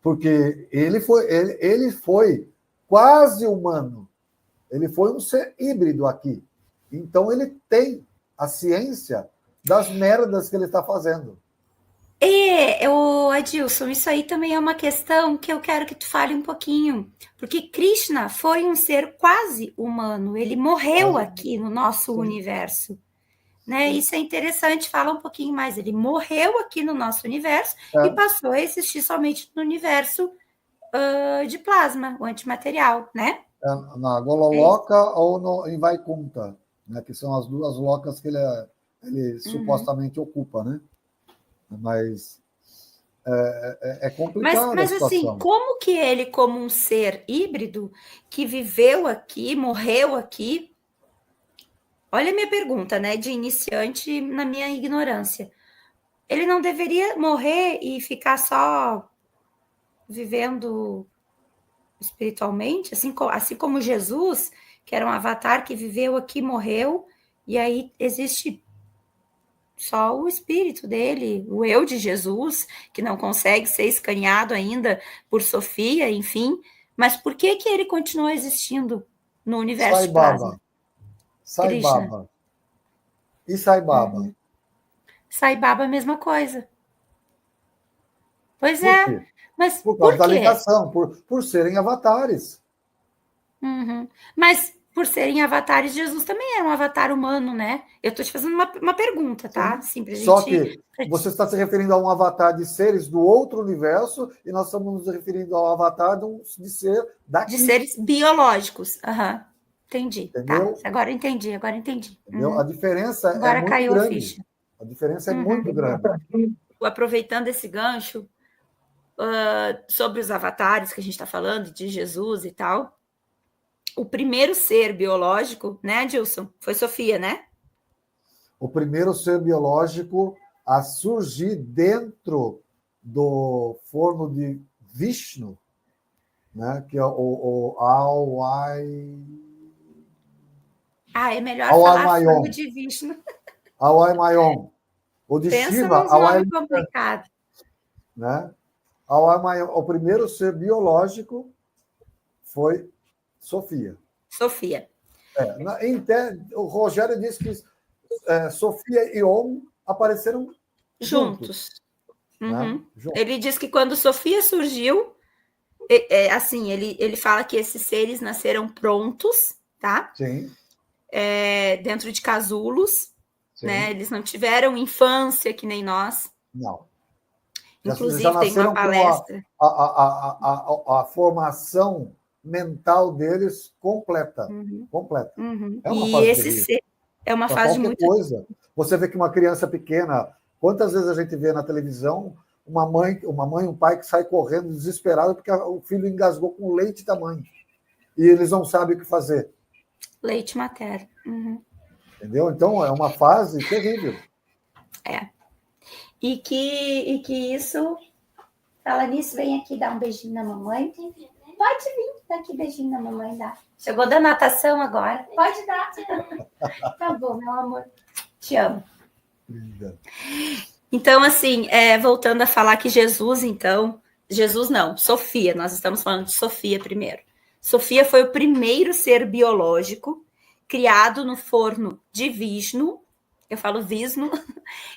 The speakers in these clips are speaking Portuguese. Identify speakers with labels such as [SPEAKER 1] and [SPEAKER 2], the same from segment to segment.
[SPEAKER 1] Porque ele foi quase humano. Ele foi um ser híbrido aqui. Então, ele tem a ciência das merdas que ele está fazendo.
[SPEAKER 2] Adilson, isso aí também é uma questão que eu quero que tu fale um pouquinho. Porque Krishna foi um ser quase humano. Ele morreu aqui no nosso universo. Né? Isso é interessante, fala um pouquinho mais. Ele morreu aqui no nosso universo e passou a existir somente no universo de plasma, o antimaterial, né?
[SPEAKER 1] Na Gololoka ou em Vaikunta, né? Que são as duas locas que ele supostamente ocupa, né? Mas é complicada a
[SPEAKER 2] Mas assim,
[SPEAKER 1] situação.
[SPEAKER 2] como que ele, como um ser híbrido, que viveu aqui, morreu aqui, olha a minha pergunta, né, de iniciante na minha ignorância. Ele não deveria morrer e ficar só vivendo espiritualmente, assim como Jesus, que era um avatar que viveu aqui, morreu, e aí existe só o espírito dele, o eu de Jesus, que não consegue ser escaneado ainda por Sofia, enfim. Mas por que que ele continua existindo no universo
[SPEAKER 1] Sai
[SPEAKER 2] de plasma?
[SPEAKER 1] Baba. Sai
[SPEAKER 2] Krishna.
[SPEAKER 1] Baba. E Sai Baba.
[SPEAKER 2] Sai Baba, a mesma coisa. Pois
[SPEAKER 1] Por
[SPEAKER 2] é,
[SPEAKER 1] quê?
[SPEAKER 2] mas
[SPEAKER 1] Por causa
[SPEAKER 2] por
[SPEAKER 1] da
[SPEAKER 2] quê?
[SPEAKER 1] ligação, por serem avatares.
[SPEAKER 2] Uhum. Mas por serem avatares, Jesus também era um avatar humano, né? Eu tô te fazendo uma pergunta, tá?
[SPEAKER 1] Sim.
[SPEAKER 2] Assim, pra
[SPEAKER 1] Só
[SPEAKER 2] gente.
[SPEAKER 1] que você está se referindo a um avatar de seres do outro universo e nós estamos nos referindo ao avatar de ser
[SPEAKER 2] De
[SPEAKER 1] daqui.
[SPEAKER 2] seres biológicos. Aham. Entendi. Tá.
[SPEAKER 1] Entendeu?
[SPEAKER 2] Agora entendi, agora entendi.
[SPEAKER 1] Entendeu? A diferença é
[SPEAKER 2] Agora
[SPEAKER 1] muito
[SPEAKER 2] caiu a
[SPEAKER 1] grande.
[SPEAKER 2] ficha.
[SPEAKER 1] A diferença é
[SPEAKER 2] Uhum.
[SPEAKER 1] muito grande.
[SPEAKER 2] Aproveitando esse gancho, sobre os avatares que a gente está falando, de Jesus e tal, o primeiro ser biológico, né, Adilson? Foi Sofia, né?
[SPEAKER 1] O primeiro ser biológico a surgir dentro do forno de Vishnu, né? Que é o
[SPEAKER 2] É melhor
[SPEAKER 1] Awai
[SPEAKER 2] falar forno
[SPEAKER 1] Mayon.
[SPEAKER 2] de Vishnu.
[SPEAKER 1] Awai Mayon. O de
[SPEAKER 2] Pensa
[SPEAKER 1] Shiva,
[SPEAKER 2] nos
[SPEAKER 1] Awai,
[SPEAKER 2] nomes complicados.
[SPEAKER 1] né? Awai Mayon. O primeiro ser biológico foi Sofia.
[SPEAKER 2] Sofia.
[SPEAKER 1] O Rogério disse que Sofia e Om apareceram juntos.
[SPEAKER 2] Juntos.
[SPEAKER 1] Né?
[SPEAKER 2] Uhum. Ele diz que quando Sofia surgiu, assim, ele fala que esses seres nasceram prontos, tá?
[SPEAKER 1] Sim.
[SPEAKER 2] Dentro de casulos, né?
[SPEAKER 1] Sim.
[SPEAKER 2] Eles não tiveram infância que nem nós.
[SPEAKER 1] Não. Já
[SPEAKER 2] Inclusive, tem uma
[SPEAKER 1] nasceram com
[SPEAKER 2] palestra.
[SPEAKER 1] a formação mental deles completa. Completa. É uma
[SPEAKER 2] E
[SPEAKER 1] fase
[SPEAKER 2] esse
[SPEAKER 1] terrível.
[SPEAKER 2] ser é uma
[SPEAKER 1] Para
[SPEAKER 2] fase de
[SPEAKER 1] qualquer
[SPEAKER 2] muito.
[SPEAKER 1] coisa. Você vê que uma criança pequena, quantas vezes a gente vê na televisão uma mãe e um pai que sai correndo desesperado porque o filho engasgou com o leite da mãe. E eles não sabem o que fazer.
[SPEAKER 2] Leite materno. Uhum.
[SPEAKER 1] Entendeu? Então, é uma fase terrível.
[SPEAKER 2] E que isso. Fala nisso, vem aqui dar um beijinho na mamãe. Pode vir, dá aqui beijinho na mamãe, dá. Chegou da natação agora. Pode dar. Tá bom, meu amor. Te amo.
[SPEAKER 1] Linda.
[SPEAKER 2] Então, assim, voltando a falar que Jesus, então. Jesus não, Sofia, nós estamos falando de Sofia primeiro. Sofia foi o primeiro ser biológico criado no forno de Vishnu. Eu falo Vishnu,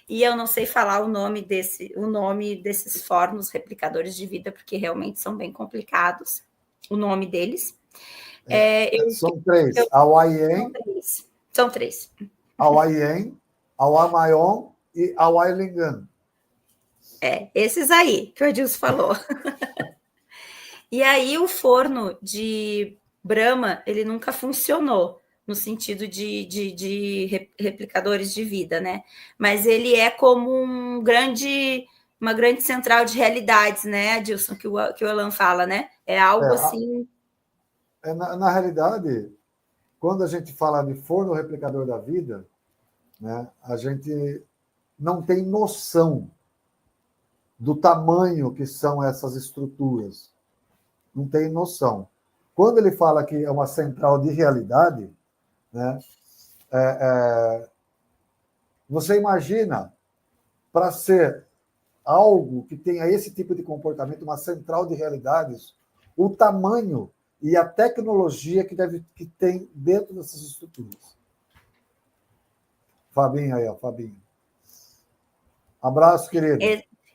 [SPEAKER 2] e eu não sei falar o nome desses fornos replicadores de vida, porque realmente são bem complicados o nome deles.
[SPEAKER 1] São três. Awaiyen,
[SPEAKER 2] São três.
[SPEAKER 1] Awaiyen, Awamayon e Awailingan.
[SPEAKER 2] Esses aí que o Adilson falou. E aí o forno de Brahma, ele nunca funcionou no sentido de replicadores de vida, né? Mas ele é como uma grande central de realidades, né, Adilson, que o Alan fala, né? É algo assim.
[SPEAKER 1] Na realidade, quando a gente fala de forno replicador da vida, né, a gente não tem noção do tamanho que são essas estruturas. Não tem noção. Quando ele fala que é uma central de realidade, né, você imagina, para ser algo que tenha esse tipo de comportamento, uma central de realidades, o tamanho e a tecnologia que tem dentro dessas estruturas. Fabinho aí, ó, Fabinho. Abraço, querido.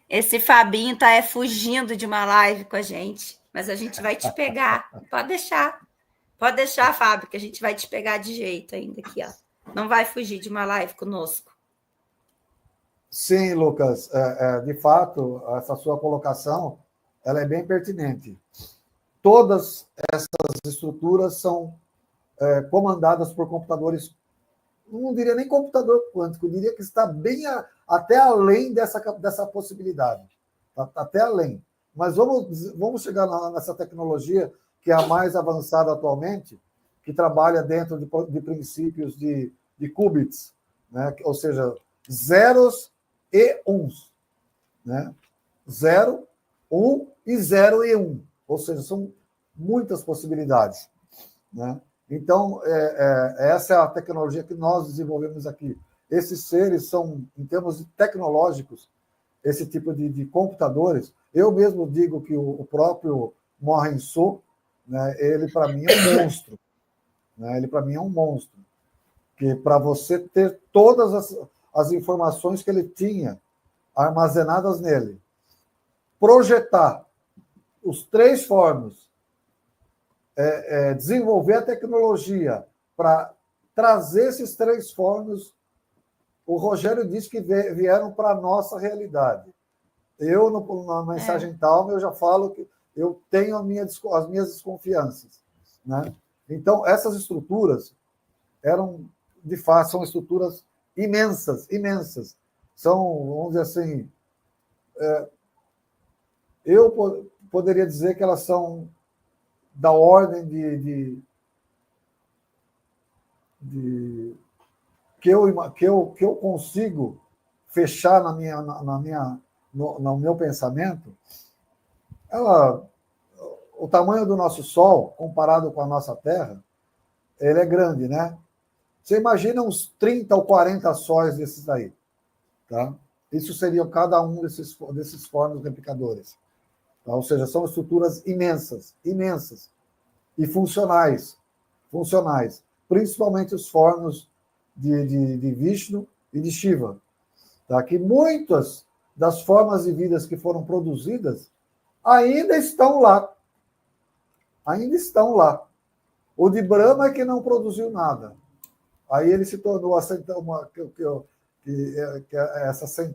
[SPEAKER 2] Esse Fabinho tá fugindo de uma live com a gente, mas a gente vai te pegar. Pode deixar. Pode deixar, Fábio, que a gente vai te pegar de jeito ainda aqui, ó. Não vai fugir de uma live conosco.
[SPEAKER 1] Sim, Lucas, de fato, essa sua colocação ela é bem pertinente. Todas essas estruturas são comandadas por computadores, não diria nem computador quântico, eu diria que está bem até além dessa possibilidade, tá? Até além. Mas vamos chegar nessa tecnologia que é a mais avançada atualmente, que trabalha dentro de princípios de qubits, né? Ou seja, zeros e uns, né? 0, 1 e 0 e 1. Ou seja, são muitas possibilidades, né? Então, essa é a tecnologia que nós desenvolvemos aqui. Esses seres são, em termos tecnológicos, esse tipo de computadores. Eu mesmo digo que o próprio Mohenso, né, ele, para mim, é um monstro. Né? Ele, para mim, é um monstro. Que para você ter todas as informações que ele tinha armazenadas nele, projetar os 3 fornos, desenvolver a tecnologia para trazer esses 3 fornos, o Rogério disse que vieram para a nossa realidade. Eu, na mensagem Talma, eu já falo que eu tenho as minhas desconfianças. Né? Então, essas estruturas de fato, são estruturas imensas, imensas. São, vamos dizer assim, eu poderia dizer que elas são da ordem que eu consigo fechar no meu pensamento. O tamanho do nosso Sol, comparado com a nossa Terra, ele é grande, né? Você imagina uns 30 ou 40 sóis desses daí. Tá? Isso seriam cada um desses fornos replicadores. Tá? Ou seja, são estruturas imensas, imensas. E funcionais. Principalmente os fornos de Vishnu e de Shiva. Tá? Que muitas das formas de vidas que foram produzidas ainda estão lá. Ainda estão lá. O de Brahma é que não produziu nada. Aí ele se tornou essa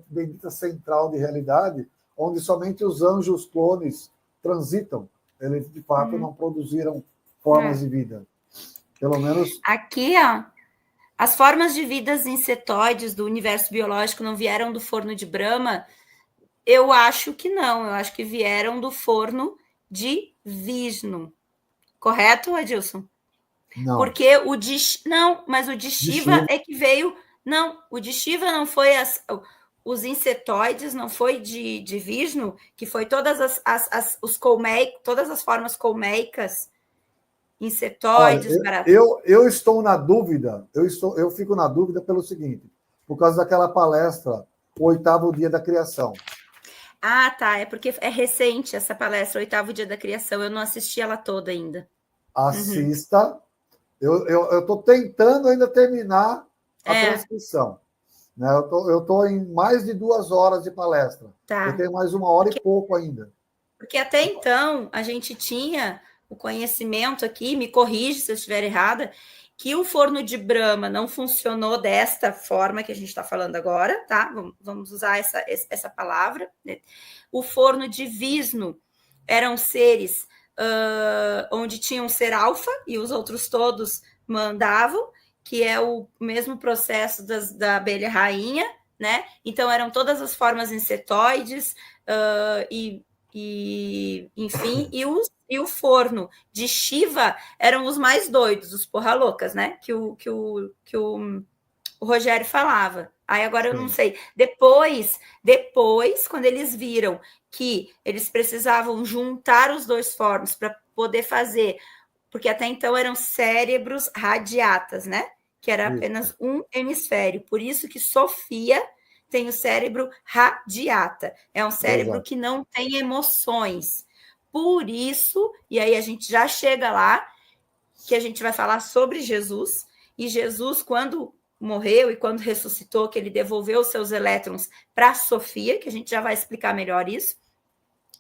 [SPEAKER 1] bendita central de realidade, onde somente os anjos clones transitam. Eles, de fato, não produziram formas de vida. Pelo menos...
[SPEAKER 2] Aqui, ó, as formas de vidas insetoides do universo biológico não vieram do forno de Brahma? Eu acho que não. Eu acho que vieram do forno de Vishnu. Correto, Adilson?
[SPEAKER 1] Não.
[SPEAKER 2] Porque o de... Não, mas o de Shiva é que veio... Não, o de Shiva não foi os insetoides, não foi de Vishnu, que foi todas todas as formas colmeicas, insetoides,
[SPEAKER 1] eu estou na dúvida, eu fico na dúvida pelo seguinte, por causa daquela palestra, o 8º dia da criação.
[SPEAKER 2] Ah, tá, é porque é recente essa palestra, o 8º dia da criação, eu não assisti ela toda ainda.
[SPEAKER 1] Assista, eu estou tentando ainda terminar a transcrição. Né? Eu estou em mais de 2 horas de palestra.
[SPEAKER 2] Tá.
[SPEAKER 1] Eu tenho mais 1 hora e pouco ainda.
[SPEAKER 2] Porque até então a gente tinha o conhecimento aqui, me corrige se eu estiver errada, que o forno de Brahma não funcionou desta forma que a gente está falando agora, tá? Vamos usar essa palavra. Né? O forno de Vishnu eram seres onde tinha um ser alfa e os outros todos mandavam, que é o mesmo processo da abelha rainha, né? Então eram todas as formas insetoides enfim, e o forno de Shiva eram os mais doidos, os porra loucas, né? Que o Rogério falava. Aí agora eu não sei. Depois, quando eles viram que eles precisavam juntar os 2 fornos para poder fazer, porque até então eram cérebros radiatas, né? Que era apenas um hemisfério. Por isso que Sofia tem o cérebro radiata. É um cérebro
[SPEAKER 1] Exato.
[SPEAKER 2] que não tem emoções. Por isso, e aí a gente já chega lá, que a gente vai falar sobre Jesus. E Jesus, quando morreu e quando ressuscitou, que ele devolveu os seus elétrons para Sofia, que a gente já vai explicar melhor isso.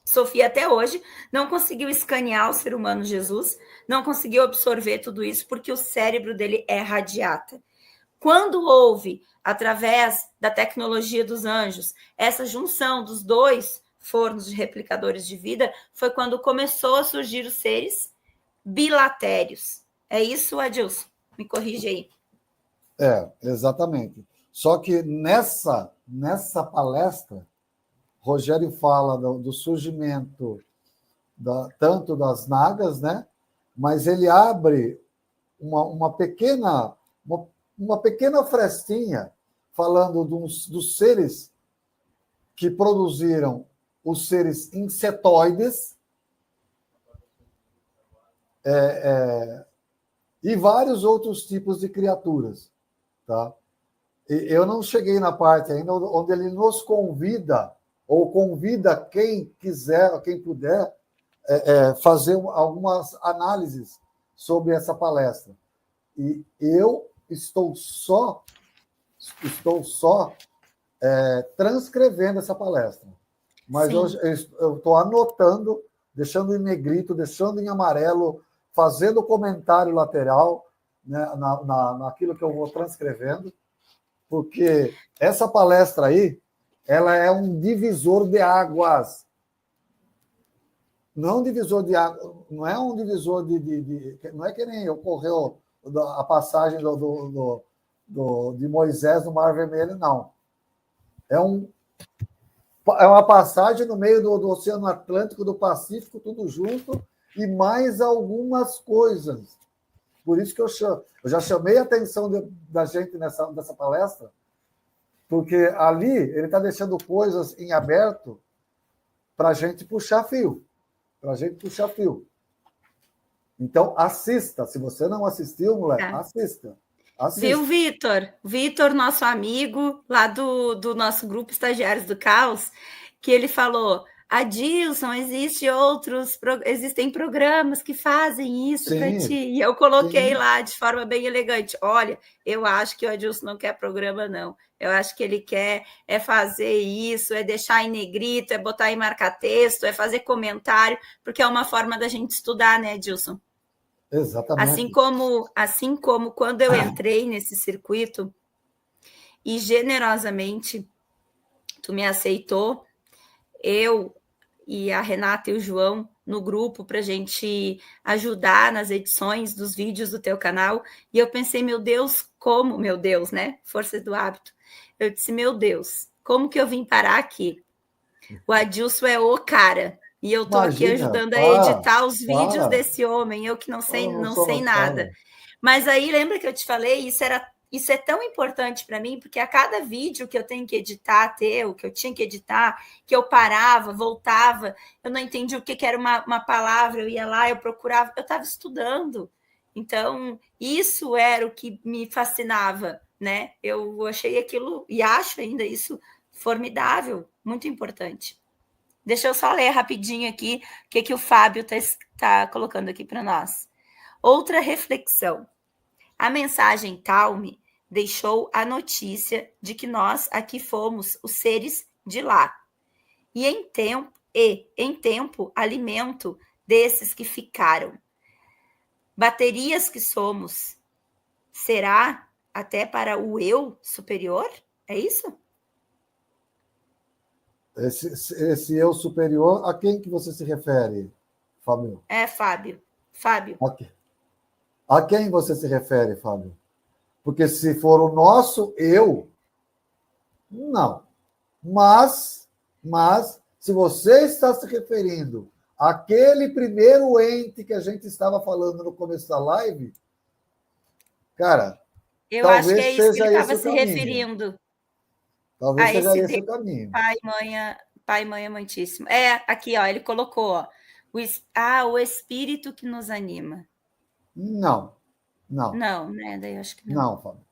[SPEAKER 2] Sofia, até hoje, não conseguiu escanear o ser humano Jesus, não conseguiu absorver tudo isso, porque o cérebro dele é radiata. Quando houve, através da tecnologia dos anjos, essa junção dos dois fornos de replicadores de vida, foi quando começou a surgir os seres bilatérios. É isso, Adilson? Me corrige aí.
[SPEAKER 1] Exatamente. Só que nessa palestra, Rogério fala do surgimento tanto das nagas, né? Mas ele abre uma pequena frestinha falando dos seres que produziram os seres insetoides e vários outros tipos de criaturas. Tá? Eu não cheguei na parte ainda onde ele nos convida, ou convida quem quiser, quem puder, fazer algumas análises sobre essa palestra. E eu estou só transcrevendo essa palestra. Mas eu estou anotando, deixando em negrito, deixando em amarelo, fazendo comentário lateral, né, naquilo que eu vou transcrevendo, porque essa palestra aí, ela é um divisor de águas. Não é um divisor de água, não é um divisor não é que nem ocorreu a passagem de Moisés no Mar Vermelho, não. É uma passagem no meio do Oceano Atlântico, do Pacífico, tudo junto, e mais algumas coisas. Por isso que eu já chamei a atenção da gente nessa palestra, porque ali ele está deixando coisas em aberto para a gente puxar fio. Então, assista. Se você não assistiu, moleque, assista.
[SPEAKER 2] Viu, Vitor? Vitor, nosso amigo lá do nosso grupo Estagiários do Caos, que ele falou: Adilson, existem programas que fazem isso para ti. E eu coloquei lá de forma bem elegante: olha, eu acho que o Adilson não quer programa, não. Eu acho que ele quer fazer isso, deixar em negrito, botar em marca-texto, fazer comentário, porque é uma forma da gente estudar, né, Adilson?
[SPEAKER 1] Exatamente.
[SPEAKER 2] Assim como quando eu entrei nesse circuito e generosamente tu me aceitou, eu e a Renata e o João no grupo para a gente ajudar nas edições dos vídeos do teu canal. E eu pensei, meu Deus, né? Força do hábito. Eu disse, meu Deus, como que eu vim parar aqui? O Adilson é o cara. E eu estou aqui ajudando a editar os vídeos desse homem, eu que não sei nada. Mas aí, lembra que eu te falei, isso é tão importante para mim, porque a cada vídeo que eu tenho que editar, que eu tinha que editar, que eu parava, voltava, eu não entendi o que era uma palavra, eu ia lá, eu procurava, eu estava estudando. Então, isso era o que me fascinava, né? Eu achei aquilo, e acho ainda isso, formidável, muito importante. Deixa eu só ler rapidinho aqui o que o Fábio está colocando aqui para nós. Outra reflexão. A mensagem Talme deixou a notícia de que nós aqui fomos os seres de lá. E em tempo alimento desses que ficaram. Baterias que somos. Será até para o eu superior? É isso?
[SPEAKER 1] Esse eu superior, a quem que você se refere, Fábio?
[SPEAKER 2] Fábio.
[SPEAKER 1] A quem você se refere, Fábio? Porque se for o nosso eu, não. Mas se você está se referindo àquele primeiro ente que a gente estava falando no começo da live, cara,
[SPEAKER 2] eu acho que é isso que ele estava se referindo.
[SPEAKER 1] Talvez seja esse o caminho.
[SPEAKER 2] Pai, mãe amantíssimo. Aqui, ó, ele colocou, ó, o espírito que nos anima.
[SPEAKER 1] Não.
[SPEAKER 2] Não, né? Daí eu acho que
[SPEAKER 1] não. Não, Fábio.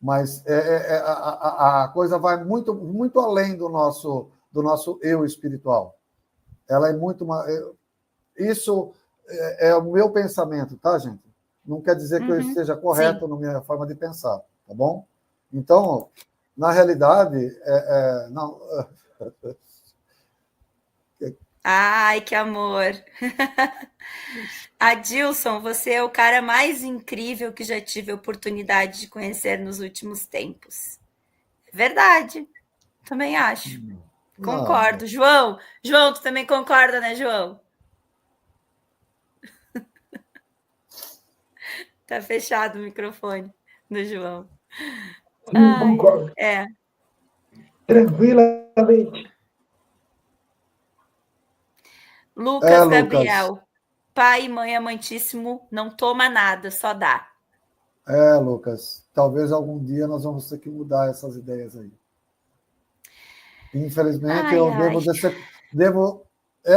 [SPEAKER 1] Mas a coisa vai muito, muito além do nosso eu espiritual. Ela é muito... Isso é o meu pensamento, tá, gente? Não quer dizer que eu esteja correto
[SPEAKER 2] Sim.
[SPEAKER 1] na minha forma de pensar, tá bom? Então, na realidade, não...
[SPEAKER 2] Ai, que amor. Adilson, você é o cara mais incrível que já tive a oportunidade de conhecer nos últimos tempos. Verdade, também acho.
[SPEAKER 1] Não,
[SPEAKER 2] Concordo. João, tu também concorda, né, João? Tá fechado o microfone do João.
[SPEAKER 3] Sim,
[SPEAKER 2] Ai,
[SPEAKER 3] concordo.
[SPEAKER 2] é.
[SPEAKER 3] Tranquilamente.
[SPEAKER 2] Lucas
[SPEAKER 1] Lucas.
[SPEAKER 2] Gabriel, pai e mãe amantíssimo, não toma nada, só dá.
[SPEAKER 1] Lucas. Talvez algum dia nós vamos ter que mudar essas ideias aí. Infelizmente,
[SPEAKER 2] Ai,
[SPEAKER 1] eu
[SPEAKER 2] ai.
[SPEAKER 1] devo é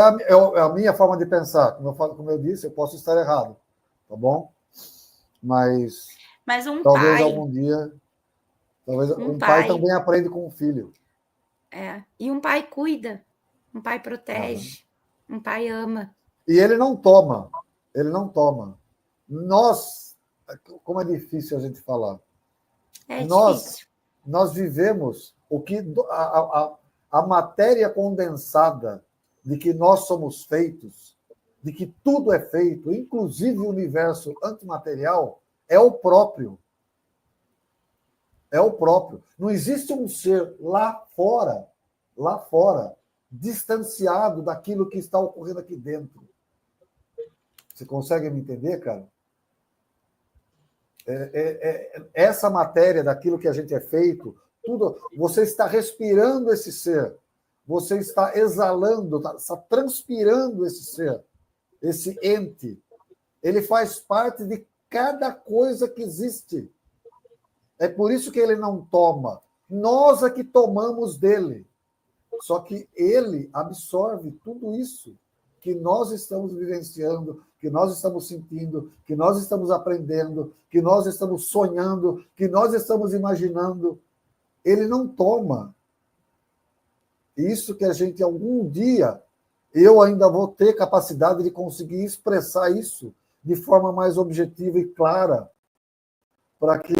[SPEAKER 1] a minha forma de pensar. Como eu disse, eu posso estar errado, tá bom? Mas
[SPEAKER 2] Mas um
[SPEAKER 1] talvez
[SPEAKER 2] pai,
[SPEAKER 1] algum dia, talvez
[SPEAKER 2] um
[SPEAKER 1] um pai
[SPEAKER 2] pai,
[SPEAKER 1] também aprende com um filho.
[SPEAKER 2] e um pai cuida, um pai
[SPEAKER 1] Uhum.
[SPEAKER 2] protege, um pai ama.
[SPEAKER 1] E ele não toma, ele não toma. Nós, como é difícil a gente falar,
[SPEAKER 2] É
[SPEAKER 1] nós
[SPEAKER 2] difícil.
[SPEAKER 1] nós vivemos o que a matéria condensada de que nós somos feitos, de que tudo é feito, inclusive o universo antimaterial, é o próprio. É o próprio. Não existe um ser lá fora, distanciado daquilo que está ocorrendo aqui dentro. Você consegue me entender, cara? Essa matéria daquilo que a gente é feito, tudo, você está respirando esse ser, você está exalando, está transpirando esse ser, esse ente. Ele faz parte de cada coisa que existe. É por isso que ele não toma. Nós é que tomamos dele. Só que ele absorve tudo isso que nós estamos vivenciando, que nós estamos sentindo, que nós estamos aprendendo, que nós estamos sonhando, que nós estamos imaginando. Ele não toma. Isso que a gente, algum dia, eu ainda vou ter capacidade de conseguir expressar isso de forma mais objetiva e clara, para que,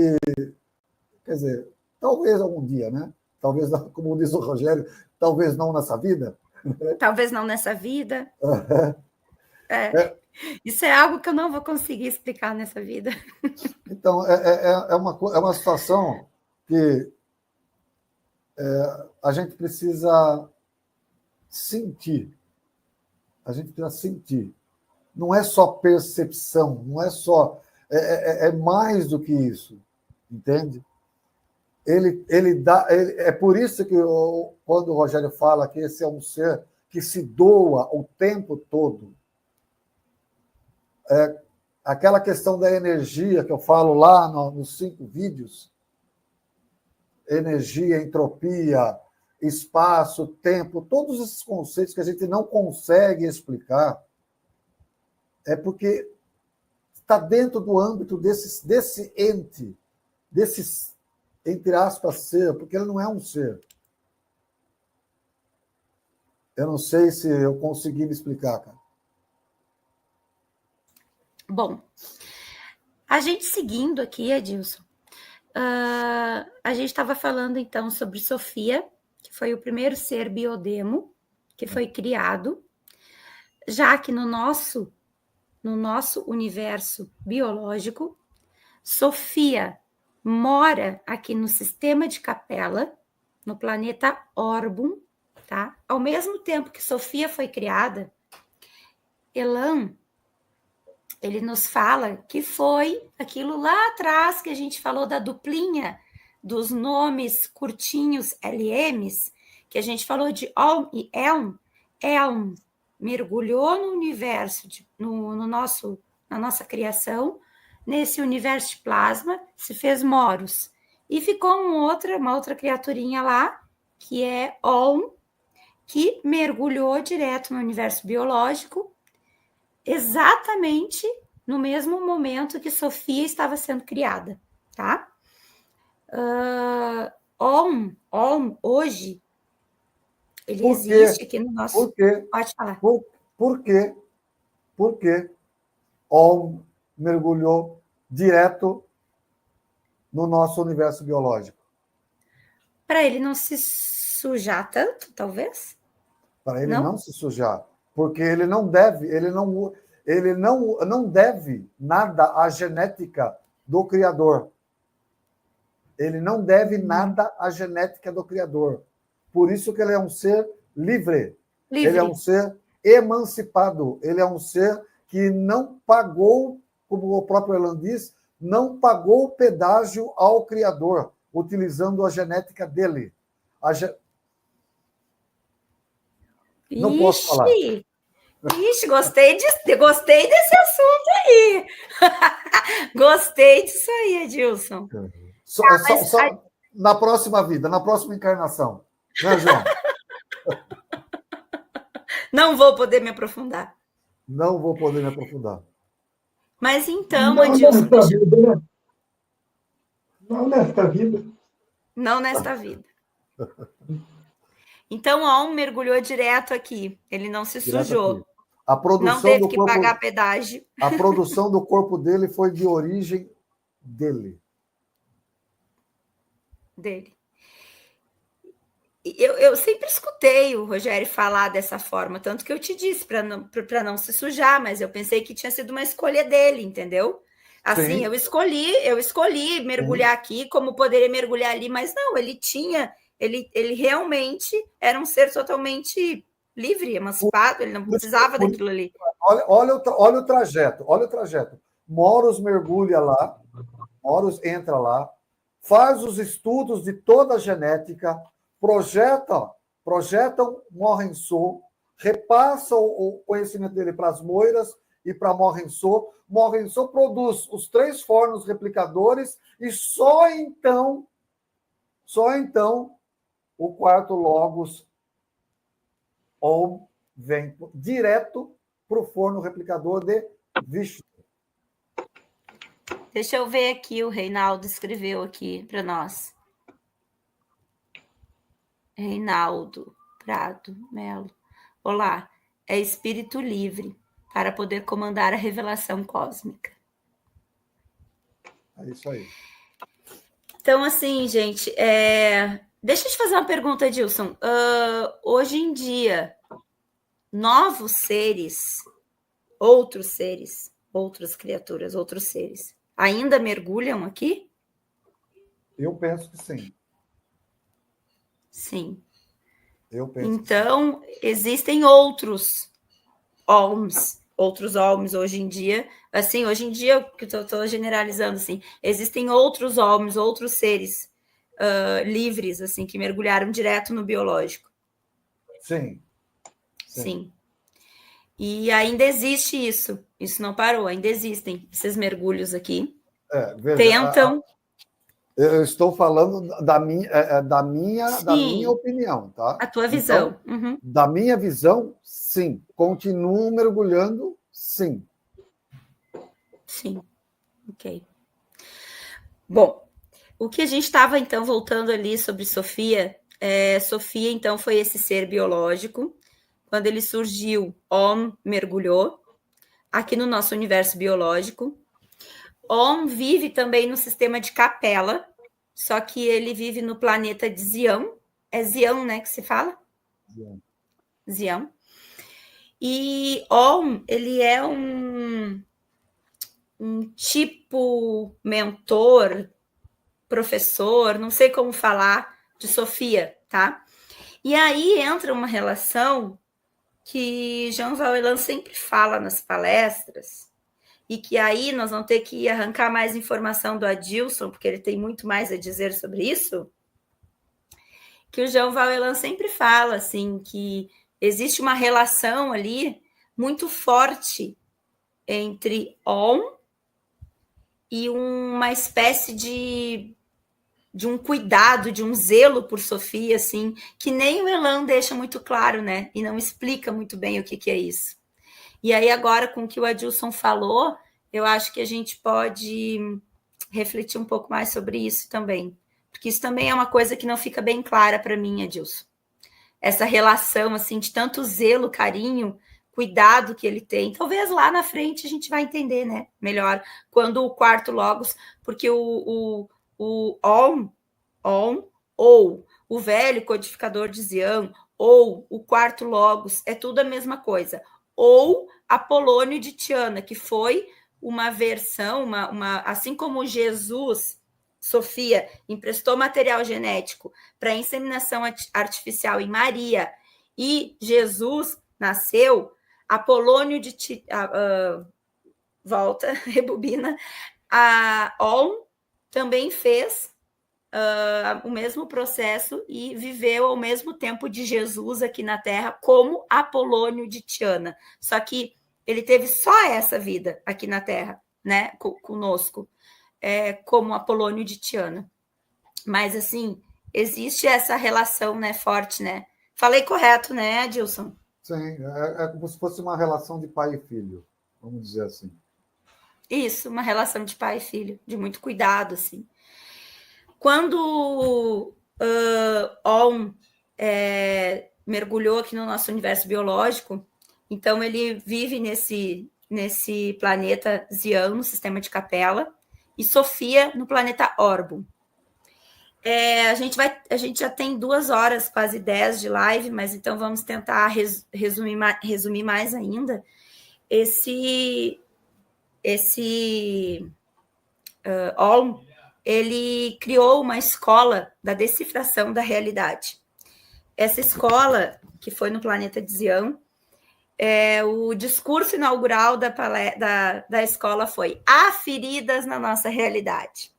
[SPEAKER 1] quer dizer, talvez algum dia, né? Talvez, como diz o Rogério, talvez não nessa vida.
[SPEAKER 2] Talvez não nessa vida. Isso é algo que eu não vou conseguir explicar nessa vida.
[SPEAKER 1] Então, é uma situação que a gente precisa sentir. A gente precisa sentir. Não é só percepção, não é só. É mais do que isso, entende? Ele dá. É por isso que quando o Rogério fala que esse é um ser que se doa o tempo todo, aquela questão da energia que eu falo lá nos 5 vídeos, energia, entropia, espaço, tempo, todos esses conceitos que a gente não consegue explicar, é porque está dentro do âmbito desse ente, desses, entre aspas, ser, porque ele não é um ser. Eu não sei se eu consegui me explicar, cara.
[SPEAKER 2] Bom, a gente seguindo aqui, Adilson, a gente estava falando então sobre Sofia, que foi o primeiro ser biodemo que foi criado, já que no nosso universo biológico, Sofia mora aqui no sistema de Capela, no planeta Orbum, tá? Ao mesmo tempo que Sofia foi criada, Elan, ele nos fala que foi aquilo lá atrás que a gente falou da duplinha dos nomes curtinhos LMs, que a gente falou de Olm e Elm. Elm mergulhou no universo, na nossa criação, nesse universo de plasma, se fez Moros. E ficou uma outra criaturinha lá, que é Olm, que mergulhou direto no universo biológico, exatamente no mesmo momento que Sofia estava sendo criada, tá? Om, hoje, ele
[SPEAKER 1] Por quê?
[SPEAKER 2] existe aqui no nosso...
[SPEAKER 1] Por quê?
[SPEAKER 2] Pode falar.
[SPEAKER 1] Por quê? Por quê? Om mergulhou direto no nosso universo biológico.
[SPEAKER 2] Para ele não se sujar tanto, talvez?
[SPEAKER 1] Para ele não se sujar. Porque ele não deve nada à genética do Criador. Ele não deve nada à genética do Criador. Por isso que ele é um ser livre. Ele é um ser emancipado. Ele é um ser que não pagou, como o próprio Elan diz, não pagou pedágio ao Criador, utilizando a genética dele. Não posso falar.
[SPEAKER 2] Ixi, gostei desse assunto aí. Gostei disso aí, Edilson.
[SPEAKER 1] Só na próxima vida, na próxima encarnação. Né, João?
[SPEAKER 2] Não vou poder me aprofundar.
[SPEAKER 1] Não vou poder me aprofundar.
[SPEAKER 2] Mas então, Edilson...
[SPEAKER 3] Não nesta vida.
[SPEAKER 2] Não nesta vida. Então, Om mergulhou direto aqui. Ele não se sujou.
[SPEAKER 1] A produção
[SPEAKER 2] não teve
[SPEAKER 1] do
[SPEAKER 2] que
[SPEAKER 1] corpo,
[SPEAKER 2] pagar pedágio.
[SPEAKER 1] A produção do corpo dele foi de origem dele.
[SPEAKER 2] Eu sempre escutei o Rogério falar dessa forma, tanto que eu te disse para não se sujar, mas eu pensei que tinha sido uma escolha dele, entendeu? Assim,
[SPEAKER 1] Sim.
[SPEAKER 2] eu escolhi mergulhar aqui, como poderia mergulhar ali, mas não, ele realmente era um ser totalmente livre, emancipado, ele não precisava daquilo ali.
[SPEAKER 1] Olha o trajeto. Moros mergulha lá, Moros entra lá, faz os estudos de toda a genética, projetam Morrensô, repassa o conhecimento dele para as moiras e para Morrensô. Morrensô produz os 3 fornos replicadores e só então o quarto Logos Om vem direto para o forno replicador de Vishnu.
[SPEAKER 2] Deixa eu ver aqui, o Reinaldo escreveu aqui para nós. Reinaldo Prado Melo. Olá, é espírito livre para poder comandar a revelação cósmica.
[SPEAKER 1] É isso aí.
[SPEAKER 2] Então, assim, gente, deixa eu te fazer uma pergunta, Edilson. Hoje em dia, novos seres, outras criaturas, outros seres, ainda mergulham aqui?
[SPEAKER 1] Eu penso que sim.
[SPEAKER 2] Sim.
[SPEAKER 1] Eu penso
[SPEAKER 2] então, existem outros Olms hoje em dia. Assim, hoje em dia, que eu estou generalizando, assim, existem outros Olms, outros seres livres, assim, que mergulharam direto no biológico.
[SPEAKER 1] Sim.
[SPEAKER 2] E ainda existe isso. Isso não parou, ainda existem esses mergulhos aqui.
[SPEAKER 1] Veja,
[SPEAKER 2] tentam.
[SPEAKER 1] Eu estou falando da minha opinião, tá?
[SPEAKER 2] A tua visão.
[SPEAKER 1] Então, da minha visão, sim. Continuo mergulhando, sim.
[SPEAKER 2] Sim. Ok. Bom, o que a gente estava, então, voltando ali sobre Sofia. Sofia, então, foi esse ser biológico. Quando ele surgiu, Om mergulhou aqui no nosso universo biológico. Om vive também no sistema de Capela, só que ele vive no planeta de Zião. É Zião, né, que se fala? Zião. E Om, ele é um tipo mentor, professor, não sei como falar, de Sofia, tá? E aí entra uma relação que Jean Valjean sempre fala nas palestras, e que aí nós vamos ter que arrancar mais informação do Adilson, porque ele tem muito mais a dizer sobre isso, que o Jean Valjean sempre fala, assim, que existe uma relação ali muito forte entre Om e uma espécie de um cuidado, de um zelo por Sofia, assim, que nem o Elan deixa muito claro, né? E não explica muito bem o que é isso. E aí agora, com o que o Adilson falou, eu acho que a gente pode refletir um pouco mais sobre isso também. Porque isso também é uma coisa que não fica bem clara para mim, Adilson. Essa relação, assim, de tanto zelo, carinho, cuidado que ele tem. Talvez lá na frente a gente vai entender, né? Melhor, quando o quarto logos, porque o On, ou o velho codificador de Zion, ou o quarto logos, é tudo a mesma coisa. Ou Apolônio de Tiana, que foi uma versão, assim como Jesus, Sofia, emprestou material genético para inseminação artificial em Maria, e Jesus nasceu, Apolônio de volta, rebobina, a On também fez o mesmo processo e viveu ao mesmo tempo de Jesus aqui na Terra como Apolônio de Tiana. Só que ele teve só essa vida aqui na Terra, né, conosco, como Apolônio de Tiana. Mas, assim, existe essa relação, né, forte, né? Falei correto, né, Adilson?
[SPEAKER 1] Sim, é como se fosse uma relação de pai e filho, vamos dizer assim.
[SPEAKER 2] Isso, uma relação de pai e filho, de muito cuidado, assim. Quando On mergulhou aqui no nosso universo biológico, então ele vive nesse planeta Zion, no sistema de Capela, e Sofia no planeta Orbo. A gente já tem 2 horas, quase 10 de live, mas então vamos tentar resumir mais ainda. On, ele criou uma escola da decifração da realidade. Essa escola, que foi no planeta de Zion, o discurso inaugural da escola foi: há feridas na nossa realidade.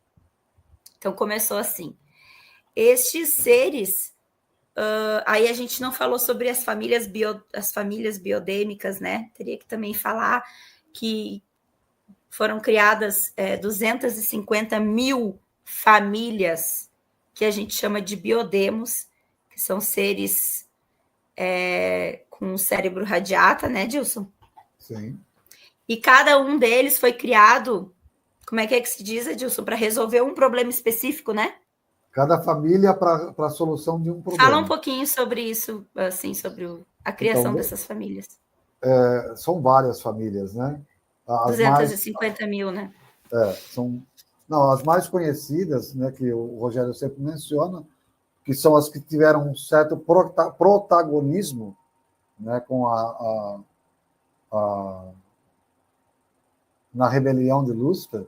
[SPEAKER 2] Então começou assim. Estes seres, aí a gente não falou sobre as famílias biodêmicas, né? Teria que também falar que foram criadas 250 mil famílias que a gente chama de biodemos, que são seres com cérebro radiata, né, Dilson?
[SPEAKER 1] Sim.
[SPEAKER 2] E cada um deles foi criado, como é que se diz, Edilson, para resolver um problema específico, né?
[SPEAKER 1] Cada família para a solução de um problema.
[SPEAKER 2] Fala um pouquinho sobre isso, assim, sobre a criação dessas famílias.
[SPEAKER 1] São várias famílias, né?
[SPEAKER 2] As 250 mil, né?
[SPEAKER 1] As mais conhecidas, né, que o Rogério sempre menciona, que são as que tiveram um certo protagonismo, né, com na rebelião de Lúcifer,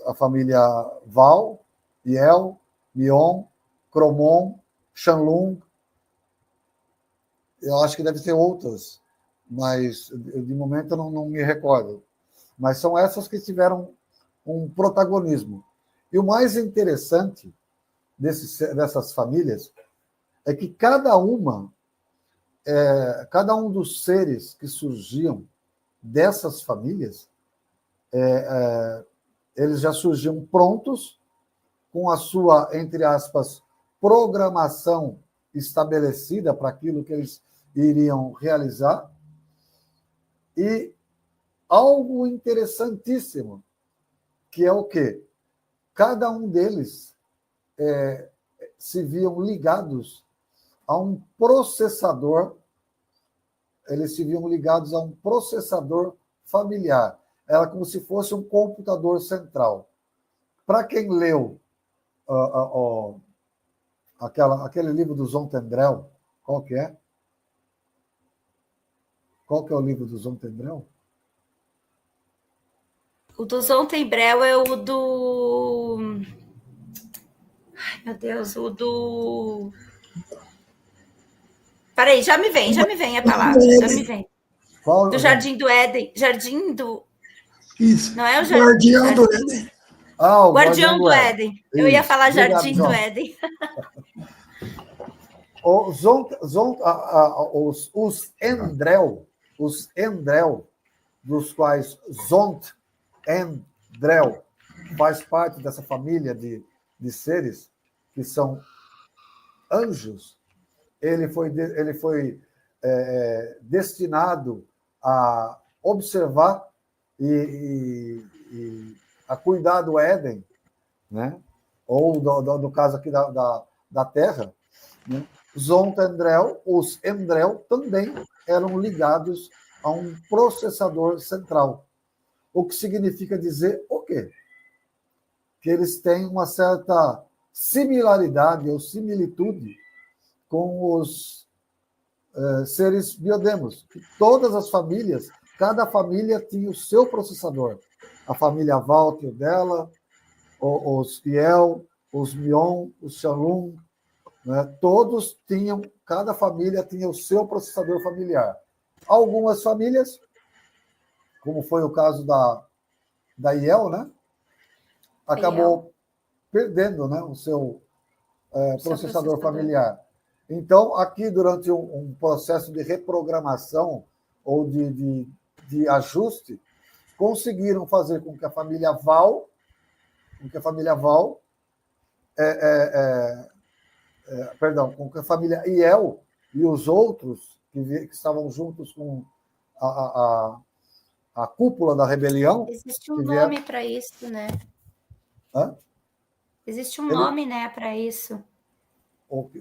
[SPEAKER 1] a família Val, Yel, Mion, Cromon, Shanlung. Eu acho que deve ter outras, mas de momento eu não me recordo. Mas são essas que tiveram um protagonismo. E o mais interessante dessas famílias é que cada um dos seres que surgiam dessas famílias, eles já surgiam prontos, com a sua, entre aspas, programação estabelecida para aquilo que eles iriam realizar. E algo interessantíssimo, que é o quê? Cada um deles se viam ligados a um processador, eles se viam ligados a um processador familiar. Era como se fosse um computador central. Para quem leu aquele livro do Zontendrel, qual que é? Qual que é o livro do Zontendrel?
[SPEAKER 2] O do Zontendrel é o do... Ai, meu Deus, o do... Peraí, já me vem a palavra, já me vem.
[SPEAKER 1] Qual?
[SPEAKER 2] Do Jardim do Éden. Jardim do...
[SPEAKER 3] Isso.
[SPEAKER 2] Não é o
[SPEAKER 3] Guardião do Éden.
[SPEAKER 1] O
[SPEAKER 2] Guardião do Éden. Eu ia falar Jardim do Éden.
[SPEAKER 1] Os Endrel, dos quais Zontendrel faz parte dessa família de seres que são anjos, ele foi destinado a observar e a cuidar do Éden, né? ou do caso aqui da Terra, né? Zontendrel, os Endrel também eram ligados a um processador central. O que significa dizer o quê? Que eles têm uma certa similaridade ou similitude com os seres biodemos. Todas as famílias, cada família tinha o seu processador. A família Walter dela, os Fiel, os Mion, os Shalom, né? Todos tinham, cada família tinha o seu processador familiar. Algumas famílias, como foi o caso da IEL, né? Acabou perdendo, né, o seu processador familiar. Então, aqui, durante um processo de reprogramação ou de ajuste, conseguiram fazer com que a família Val, com que a família IEL e os outros que estavam juntos com a cúpula da rebelião...
[SPEAKER 2] Existe um nome para isso, né?
[SPEAKER 1] Hã?
[SPEAKER 2] Existe um nome, né, para isso.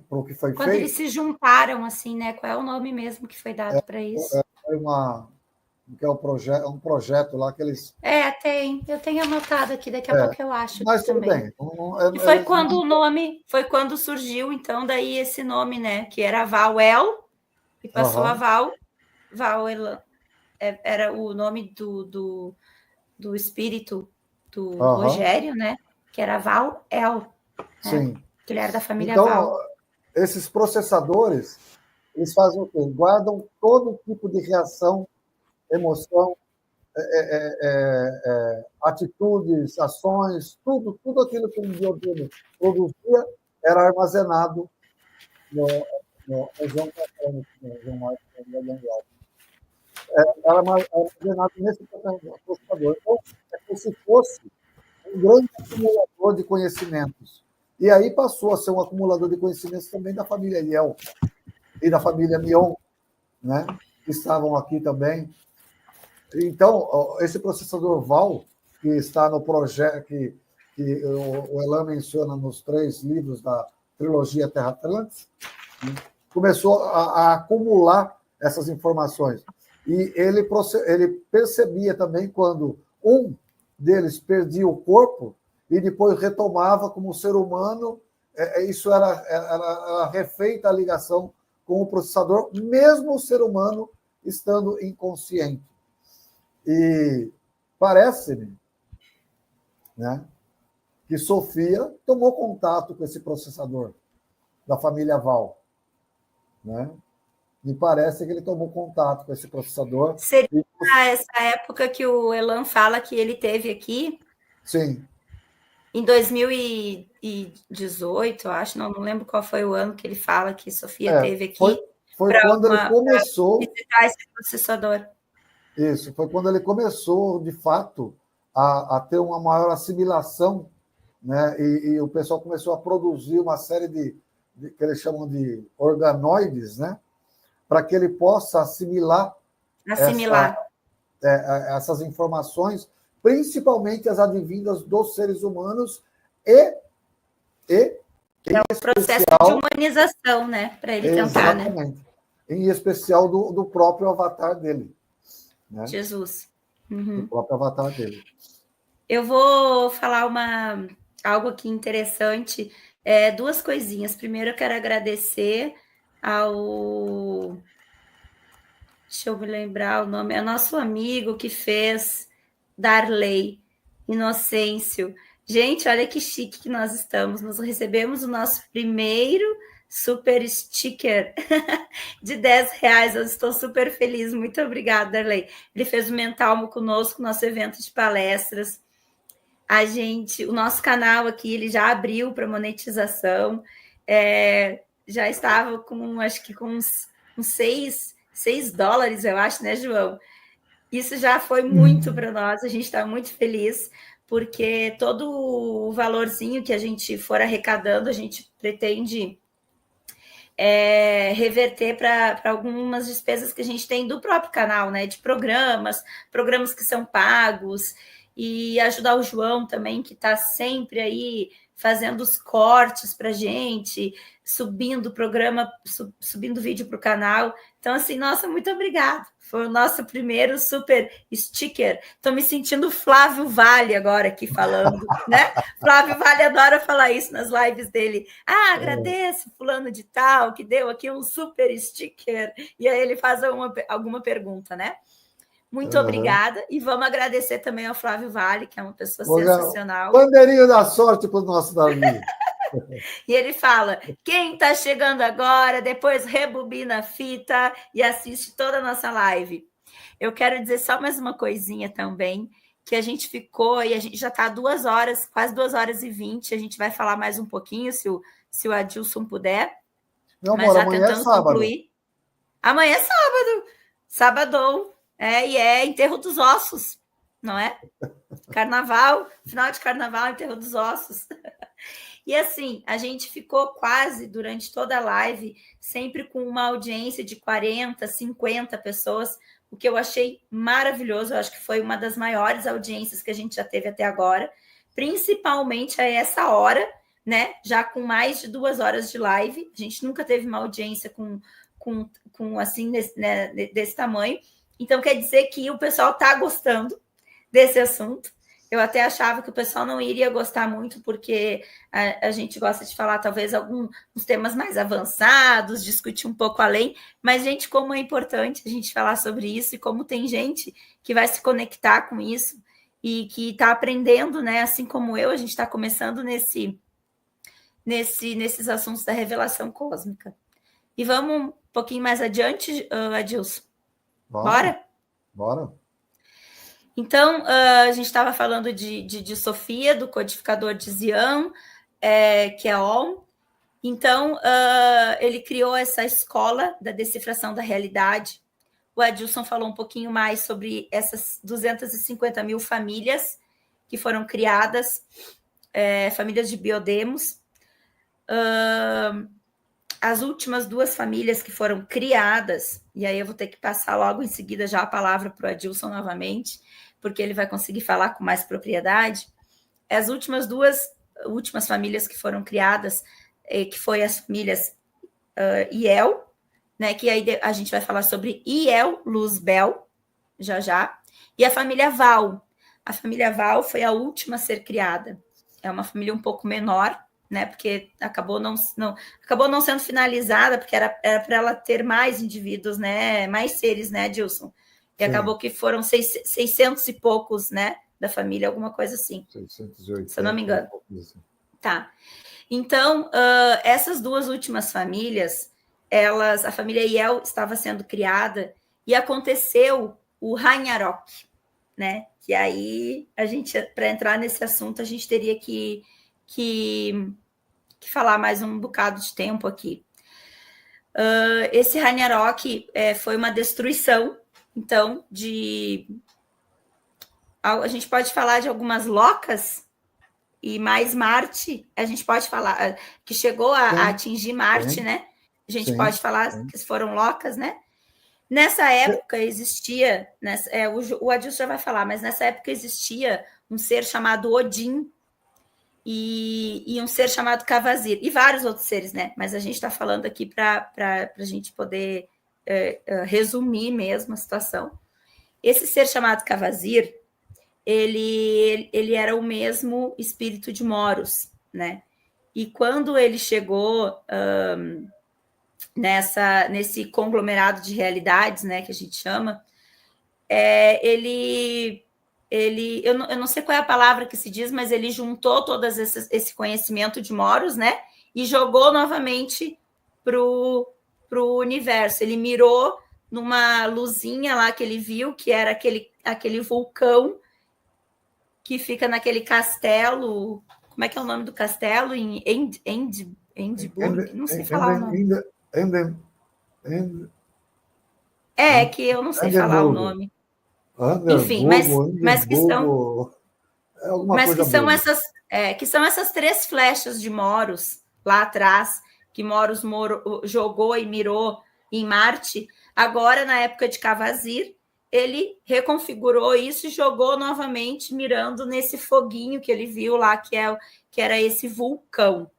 [SPEAKER 1] Para o que foi
[SPEAKER 2] Quando
[SPEAKER 1] feito?
[SPEAKER 2] eles se juntaram, assim, né? Qual é o nome mesmo que foi dado para isso?
[SPEAKER 1] É um projeto lá que eles...
[SPEAKER 2] Eu tenho anotado aqui, daqui a pouco eu acho.
[SPEAKER 1] Mas tudo
[SPEAKER 2] também.
[SPEAKER 1] bem.
[SPEAKER 2] E foi quando o nome, foi quando surgiu, então, daí esse nome, né? Que era Val-El, e passou a Val-El, era o nome do espírito do Rogério, né? Que era Val-El.
[SPEAKER 1] Sim.
[SPEAKER 2] Né? Que ele era da família
[SPEAKER 1] Então,
[SPEAKER 2] Val.
[SPEAKER 1] esses processadores, eles fazem o quê? Guardam todo tipo de reação, emoção, atitudes, ações, tudo aquilo que o biodemo produzia era armazenado no João era armazenado nesse processador. Então, é como se fosse um grande acumulador de conhecimentos. E aí passou a ser um acumulador de conhecimentos também da família Liel e da família Mion, né? Que estavam aqui também. Então, esse processador Val, que está no projeto que o Elan menciona nos 3 livros da trilogia Terra Atlantis, né? Começou a acumular essas informações. E ele percebia também quando um deles perdia o corpo e depois retomava como ser humano, isso era refeita a ligação com o processador, mesmo o ser humano estando inconsciente. E parece-me, né, que Sofia tomou contato com esse processador da família Val. Né? Me parece que ele tomou contato com esse processador.
[SPEAKER 2] Seria essa época que o Elan fala que ele teve aqui?
[SPEAKER 1] Sim.
[SPEAKER 2] Em 2018, eu acho, não lembro qual foi o ano que ele fala que Sofia teve aqui.
[SPEAKER 1] Foi quando ele começou...
[SPEAKER 2] visitar esse processador.
[SPEAKER 1] Isso, foi quando ele começou, de fato, a ter uma maior assimilação, né? E o pessoal começou a produzir uma série de que eles chamam de organoides, né? Para que ele possa assimilar essas informações, principalmente as advindas dos seres humanos é
[SPEAKER 2] um processo de humanização, né? Para ele tentar,
[SPEAKER 1] exatamente, né? Em especial do próprio avatar dele. Né?
[SPEAKER 2] Jesus.
[SPEAKER 1] O próprio avatar dele.
[SPEAKER 2] Eu vou falar algo aqui interessante. 2 coisinhas. Primeiro, eu quero agradecer ao... Deixa eu me lembrar o nome. É nosso amigo que fez Darley Inocêncio. Gente, olha que chique que nós estamos. Nós recebemos o nosso primeiro super sticker de R$10. Eu estou super feliz. Muito obrigada, Darley. Ele fez o Mentalmo conosco, nosso evento de palestras. O nosso canal aqui, ele já abriu para monetização. Já estava com, acho que com uns $6, eu acho, né, João? Isso já foi muito para nós. A gente está muito feliz, porque todo o valorzinho que a gente for arrecadando, a gente pretende reverter para algumas despesas que a gente tem do próprio canal, né? De programas que são pagos, e ajudar o João também, que está sempre aí fazendo os cortes para gente, subindo o programa, subindo vídeo para o canal. Então, assim, nossa, muito obrigada. Foi o nosso primeiro super sticker. Estou me sentindo Flávio Vale agora aqui falando, né? Flávio Vale adora falar isso nas lives dele. Ah, agradeço fulano de tal, que deu aqui um super sticker. E aí ele faz alguma pergunta, né? Muito obrigada. E vamos agradecer também ao Flávio Vale, que é uma pessoa sensacional.
[SPEAKER 1] Bandeirinha da sorte para o nosso Darli.
[SPEAKER 2] E ele fala: quem está chegando agora, depois rebobina a fita e assiste toda a nossa live. Eu quero dizer só mais uma coisinha também, que a gente ficou, e a gente já está 2 horas, quase 2h20, a gente vai falar mais um pouquinho, se o Adilson puder.
[SPEAKER 1] Meu
[SPEAKER 2] mas
[SPEAKER 1] amor,
[SPEAKER 2] já
[SPEAKER 1] amanhã
[SPEAKER 2] tentando
[SPEAKER 1] é sábado.
[SPEAKER 2] concluir. Amanhã é sábado. Sabadão. E é enterro dos ossos, não é? Carnaval, final de carnaval, enterro dos ossos. E assim, a gente ficou quase durante toda a live, sempre com uma audiência de 40, 50 pessoas, o que eu achei maravilhoso. Eu acho que foi uma das maiores audiências que a gente já teve até agora, principalmente a essa hora, né? Já com mais de 2 horas de live. A gente nunca teve uma audiência com assim, desse tamanho. Então, quer dizer que o pessoal está gostando desse assunto. Eu até achava que o pessoal não iria gostar muito, porque a gente gosta de falar, talvez, alguns temas mais avançados, discutir um pouco além. Mas, gente, como é importante a gente falar sobre isso e como tem gente que vai se conectar com isso e que está aprendendo, né? Assim como eu, a gente está começando nesses assuntos da revelação cósmica. E vamos um pouquinho mais adiante, Adilson? Bora?
[SPEAKER 1] Bora.
[SPEAKER 2] Então, a gente estava falando de Sofia, do codificador de Zion, que é Om. Então, ele criou essa escola da decifração da realidade. O Adilson falou um pouquinho mais sobre essas 250 mil famílias que foram criadas, famílias de biodemos. As últimas 2 famílias que foram criadas, e aí eu vou ter que passar logo em seguida já a palavra para o Adilson novamente, porque ele vai conseguir falar com mais propriedade. As últimas 2 famílias que foram criadas, que foi as famílias Iel, né, que aí a gente vai falar sobre Iel Luzbel, já, e a família Val. A família Val foi a última a ser criada. É uma família um pouco menor, né, porque acabou não sendo finalizada, porque era para ela ter mais indivíduos, né, mais seres, né, Adilson? E acabou que foram 600 e poucos, né, da família, alguma coisa assim.
[SPEAKER 1] 680,
[SPEAKER 2] se eu não me engano. Tá. Então, essas 2 últimas famílias, a família Iel estava sendo criada e aconteceu o Ragnarok, né? Que aí, para entrar nesse assunto, a gente teria que falar mais um bocado de tempo aqui. Esse Ragnarok foi uma destruição, então, a gente pode falar de algumas locas e mais Marte, a gente pode falar que chegou a atingir Marte, né? A gente pode falar que foram locas, né? Nessa época existia, o Adilson já vai falar, mas nessa época existia um ser chamado Odin e um ser chamado Kavazir, e vários outros seres, né? Mas a gente está falando aqui para a gente poder resumir mesmo a situação. Esse ser chamado Kavazir, ele era o mesmo espírito de Moros, né? E quando ele chegou nesse conglomerado de realidades, né, que a gente chama, eu não sei qual é a palavra que se diz, mas ele juntou todo esse conhecimento de Moros, né, e jogou novamente pro universo. Ele mirou numa luzinha lá que ele viu, que era aquele vulcão que fica naquele castelo. Como é que é o nome do castelo? Em Edinburgh? Não sei falar o nome. Que eu não sei falar o nome. Enfim, mas que são. Mas que são essas 3 flechas de Moros lá atrás, que Moros jogou e mirou em Marte, agora na época de Kavazir, ele reconfigurou isso e jogou novamente, mirando nesse foguinho que ele viu lá, que era esse vulcão.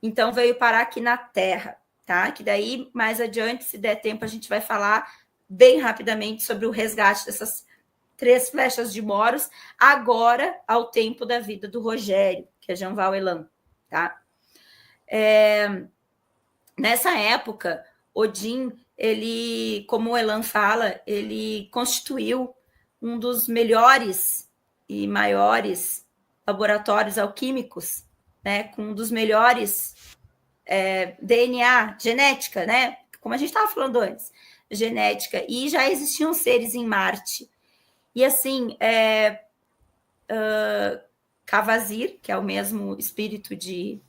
[SPEAKER 2] Então, veio parar aqui na Terra, tá? Que daí, mais adiante, se der tempo, a gente vai falar bem rapidamente sobre o resgate dessas 3 flechas de Moros, agora ao tempo da vida do Rogério, que é Jean-Val Elan, tá? Nessa época, Odin, ele, como o Elan fala, ele constituiu um dos melhores e maiores laboratórios alquímicos, né, com um dos melhores DNA, genética, né, como a gente estava falando antes, genética, e já existiam seres em Marte. E assim, Cavazir, que é o mesmo espírito de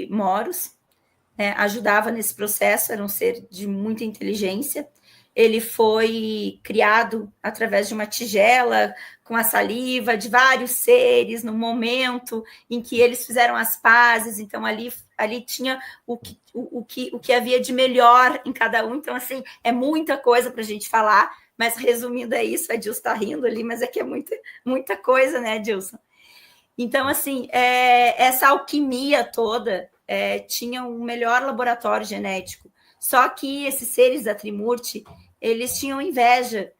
[SPEAKER 2] Moros, ajudava nesse processo, era um ser de muita inteligência. Ele foi criado através de uma tigela com a saliva de vários seres no momento em que eles fizeram as pazes. Então, ali tinha o que havia de melhor em cada um. Então, assim, é muita coisa para a gente falar, mas resumindo é isso. A Dilson está rindo ali, mas é que é muita coisa, né, Dilson? Então, assim, essa alquimia toda tinha um melhor laboratório genético. Só que esses seres da Trimurti, eles tinham inveja.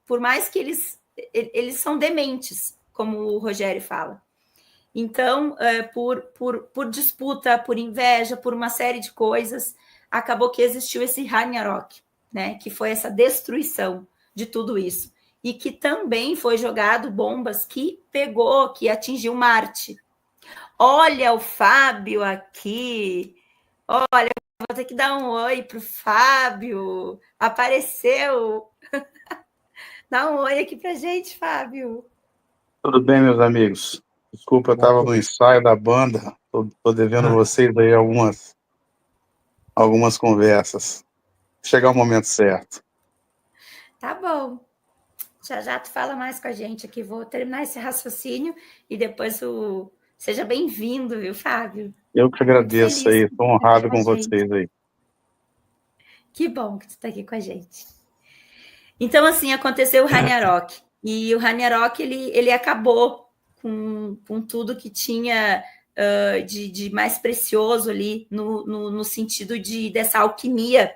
[SPEAKER 2] Por mais que eles são dementes, como o Rogério fala. Então, por disputa, por inveja, por uma série de coisas, acabou que existiu esse Ragnarok, né? Que foi essa destruição de tudo isso. E que também foi jogado bombas que atingiu Marte. Olha o Fábio aqui. Olha, vou ter que dar um oi para o Fábio. Apareceu. Dá um oi aqui para gente, Fábio.
[SPEAKER 4] Tudo bem, meus amigos? Desculpa, eu estava no ensaio da banda. Estou devendo vocês aí algumas conversas. Chegar o momento certo.
[SPEAKER 2] Tá bom. Já tu fala mais com a gente aqui. Vou terminar esse raciocínio e depois seja bem-vindo, viu, Fábio?
[SPEAKER 4] Eu que agradeço aí. Estou honrado com vocês aí.
[SPEAKER 2] Que bom que tu está aqui com a gente. Então, assim, aconteceu o Ragnarok. E o Ragnarok, ele acabou com tudo que tinha de mais precioso ali, no sentido dessa alquimia,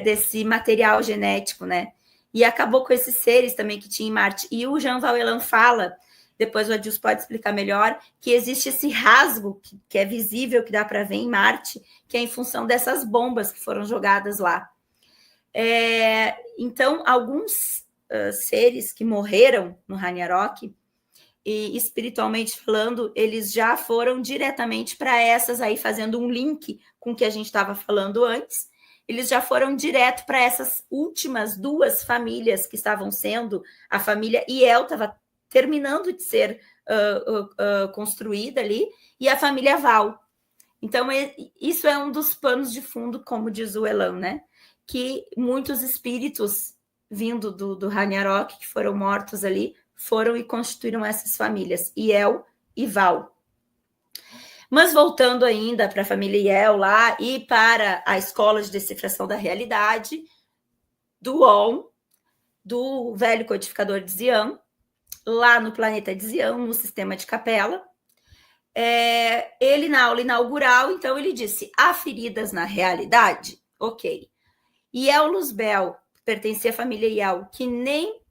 [SPEAKER 2] desse material genético, né? E acabou com esses seres também que tinha em Marte. E o Jean-Val Elan fala, depois o Adilson pode explicar melhor, que existe esse rasgo que é visível, que dá para ver em Marte, que é em função dessas bombas que foram jogadas lá. Então, alguns seres que morreram no Ragnarok, e espiritualmente falando, eles já foram diretamente para essas aí, fazendo um link com o que a gente estava falando antes, eles já foram direto para essas últimas 2 famílias que estavam sendo, a família Iel estava terminando de ser construída ali, e a família Val. Então, isso é um dos panos de fundo, como diz o Elan, né? Que muitos espíritos vindo do Ragnarok, que foram mortos ali, foram e constituíram essas famílias, Iel e Val. Mas voltando ainda para a família Iel lá e para a escola de decifração da realidade, do On, do velho codificador de Zian, lá no planeta de Zian, no sistema de Capela, ele na aula inaugural, então ele disse, há feridas na realidade? Ok. Iel Luzbel, pertencia à família Iel, que nem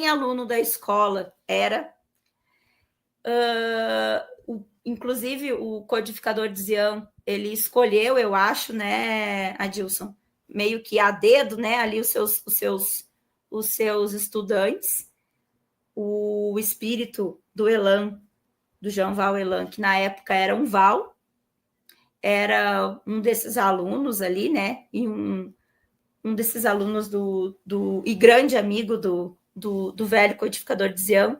[SPEAKER 2] aluno da escola era, inclusive o codificador de Zian, ele escolheu, eu acho, né, Adilson, meio que a dedo, né, ali os seus estudantes, o espírito do Elan, do Jean-Val Elan, que na época era um Val, era um desses alunos ali, né, e um desses alunos e grande amigo do velho codificador de Zian,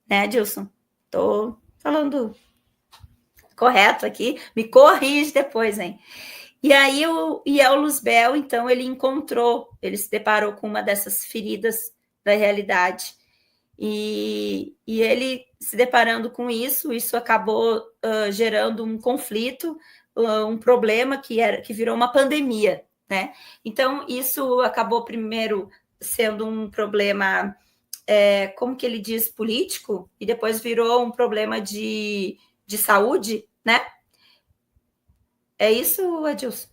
[SPEAKER 2] né, Adilson? Estou falando correto aqui, me corrige depois, hein? E aí o Iel Luzbel, então, ele se deparou com uma dessas feridas da realidade. E ele, se deparando com isso acabou gerando um conflito, um problema que virou uma pandemia, né? Então, isso acabou primeiro sendo um problema, como que ele diz, político, e depois virou um problema de saúde, né? É isso, Adilson?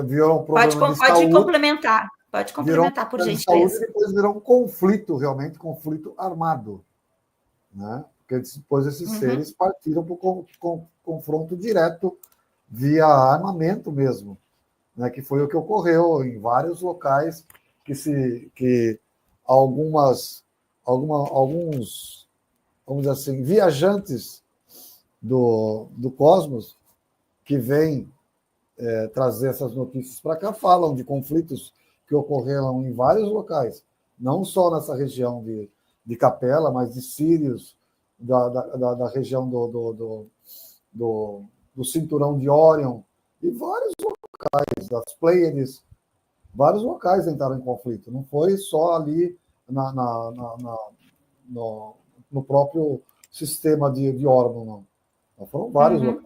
[SPEAKER 1] Virou um problema de
[SPEAKER 2] Pode
[SPEAKER 1] saúde,
[SPEAKER 2] complementar. Pode
[SPEAKER 1] virou um
[SPEAKER 2] complementar, por
[SPEAKER 1] problema de saúde e
[SPEAKER 2] gentileza.
[SPEAKER 1] depois virou um conflito, realmente, conflito armado, né? Porque depois esses seres partiram para o confronto direto via armamento mesmo, né? Que foi o que ocorreu em vários locais que alguns, vamos dizer assim, viajantes do cosmos que vêm trazer essas notícias para cá falam de conflitos que ocorreram em vários locais, não só nessa região de Capela, mas de Sírios, da região do cinturão de Órion, e vários locais, das Pleiades, vários locais entraram em conflito. Não foi só ali no próprio sistema de Órion, não. Foram vários locais.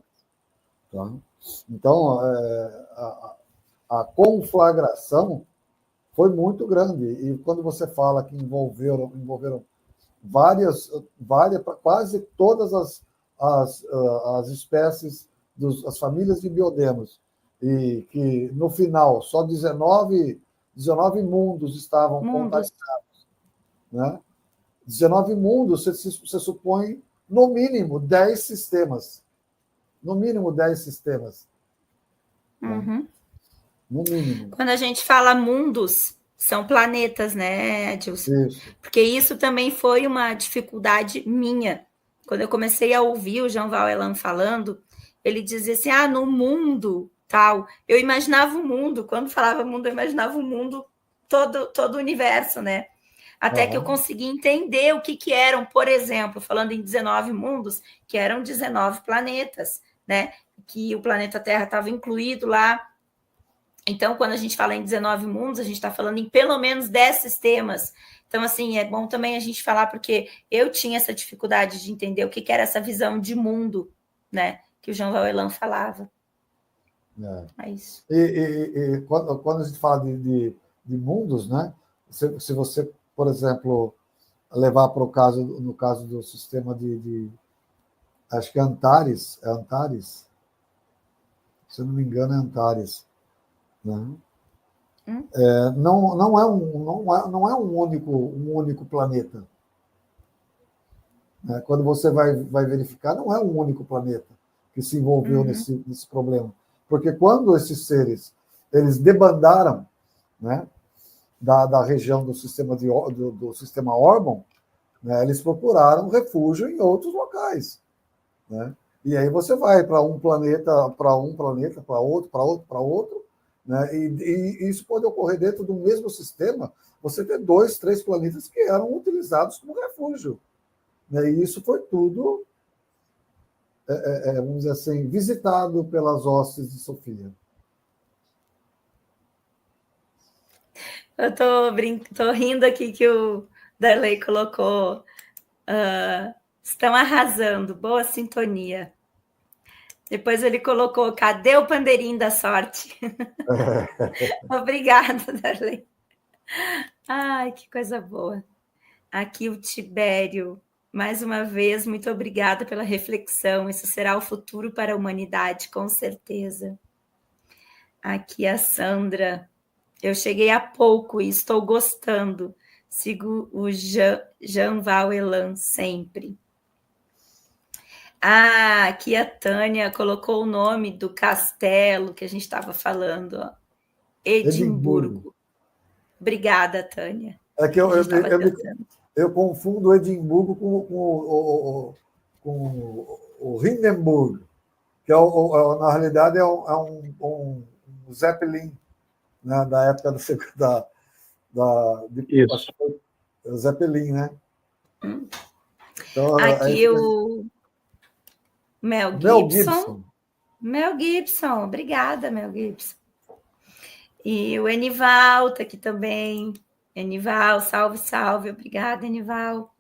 [SPEAKER 1] Tá? Então, a conflagração foi muito grande. E quando você fala que envolveram quase todas as espécies, as famílias de biodemos, e que no final só 19 mundos estavam contaminados. Né? 19 mundos, você supõe, no mínimo, 10 sistemas. No mínimo 10 sistemas.
[SPEAKER 2] Uhum.
[SPEAKER 1] No mínimo.
[SPEAKER 2] Quando a gente fala mundos, são planetas, né, Edilson?
[SPEAKER 1] Isso.
[SPEAKER 2] Porque isso também foi uma dificuldade minha. Quando eu comecei a ouvir o Jean Valjean falando, ele dizia assim, no mundo, tal. Eu imaginava o mundo, quando falava mundo, eu imaginava o mundo, todo o universo, né? Até que eu consegui entender o que eram, por exemplo, falando em 19 mundos, que eram 19 planetas, né? Que o planeta Terra estava incluído lá. Então, quando a gente fala em 19 mundos, a gente está falando em pelo menos 10 sistemas. Então, assim, é bom também a gente falar, porque eu tinha essa dificuldade de entender o que era essa visão de mundo, né? Que o Jean Valjean falava. É isso.
[SPEAKER 1] E quando a gente fala de mundos, né? Se você, por exemplo, levar para no caso do sistema acho que é Antares, se eu não me engano é Antares, né? Não é um único planeta. Né? Quando você vai verificar, não é um único planeta que se envolveu nesse problema. Porque quando esses seres eles debandaram, né, da região do sistema do sistema Orban, né, eles procuraram refúgio em outros locais. Né? E aí você vai para um planeta, para outro, né? E isso pode ocorrer dentro do mesmo sistema, você ter 2, 3 planetas que eram utilizados como refúgio. Né? E isso foi tudo, vamos dizer assim, visitado pelas hostes de Sofia.
[SPEAKER 2] Eu tô rindo aqui que o Darley colocou. Estão arrasando, boa sintonia. Depois ele colocou, cadê o pandeirinho da sorte? Obrigada, Darley. Ai, que coisa boa. Aqui o Tibério, mais uma vez, muito obrigada pela reflexão. Isso será o futuro para a humanidade, com certeza. Aqui a Sandra. Eu cheguei há pouco e estou gostando. Sigo o Jean Valjean sempre. Aqui a Tânia colocou o nome do castelo que a gente estava falando. Ó. Edimburgo. Obrigada, Tânia.
[SPEAKER 1] É que eu confundo Edimburgo com o Hindenburg, que na realidade é um Zeppelin, né, da época do Zeppelin, né?
[SPEAKER 2] Então, aqui o Mel Gibson. Mel Gibson, obrigada, Mel Gibson. E o Enival está aqui também. Enival, salve, salve. Obrigada, Enival.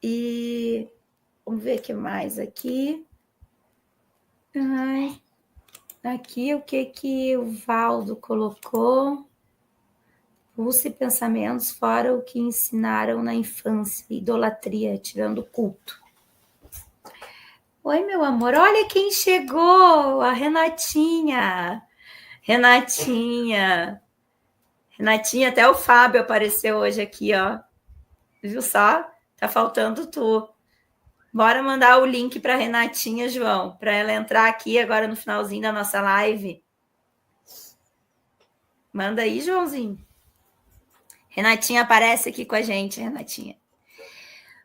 [SPEAKER 2] E vamos ver o que mais aqui. Aqui o que o Valdo colocou. Pulse pensamentos fora o que ensinaram na infância, idolatria, tirando o culto. Oi, meu amor, olha quem chegou, a Renatinha. Renatinha, até o Fábio apareceu hoje aqui, ó. Viu só? Tá faltando tu. Bora mandar o link para Renatinha, João, para ela entrar aqui agora no finalzinho da nossa live. Manda aí, Joãozinho. Renatinha aparece aqui com a gente, Renatinha.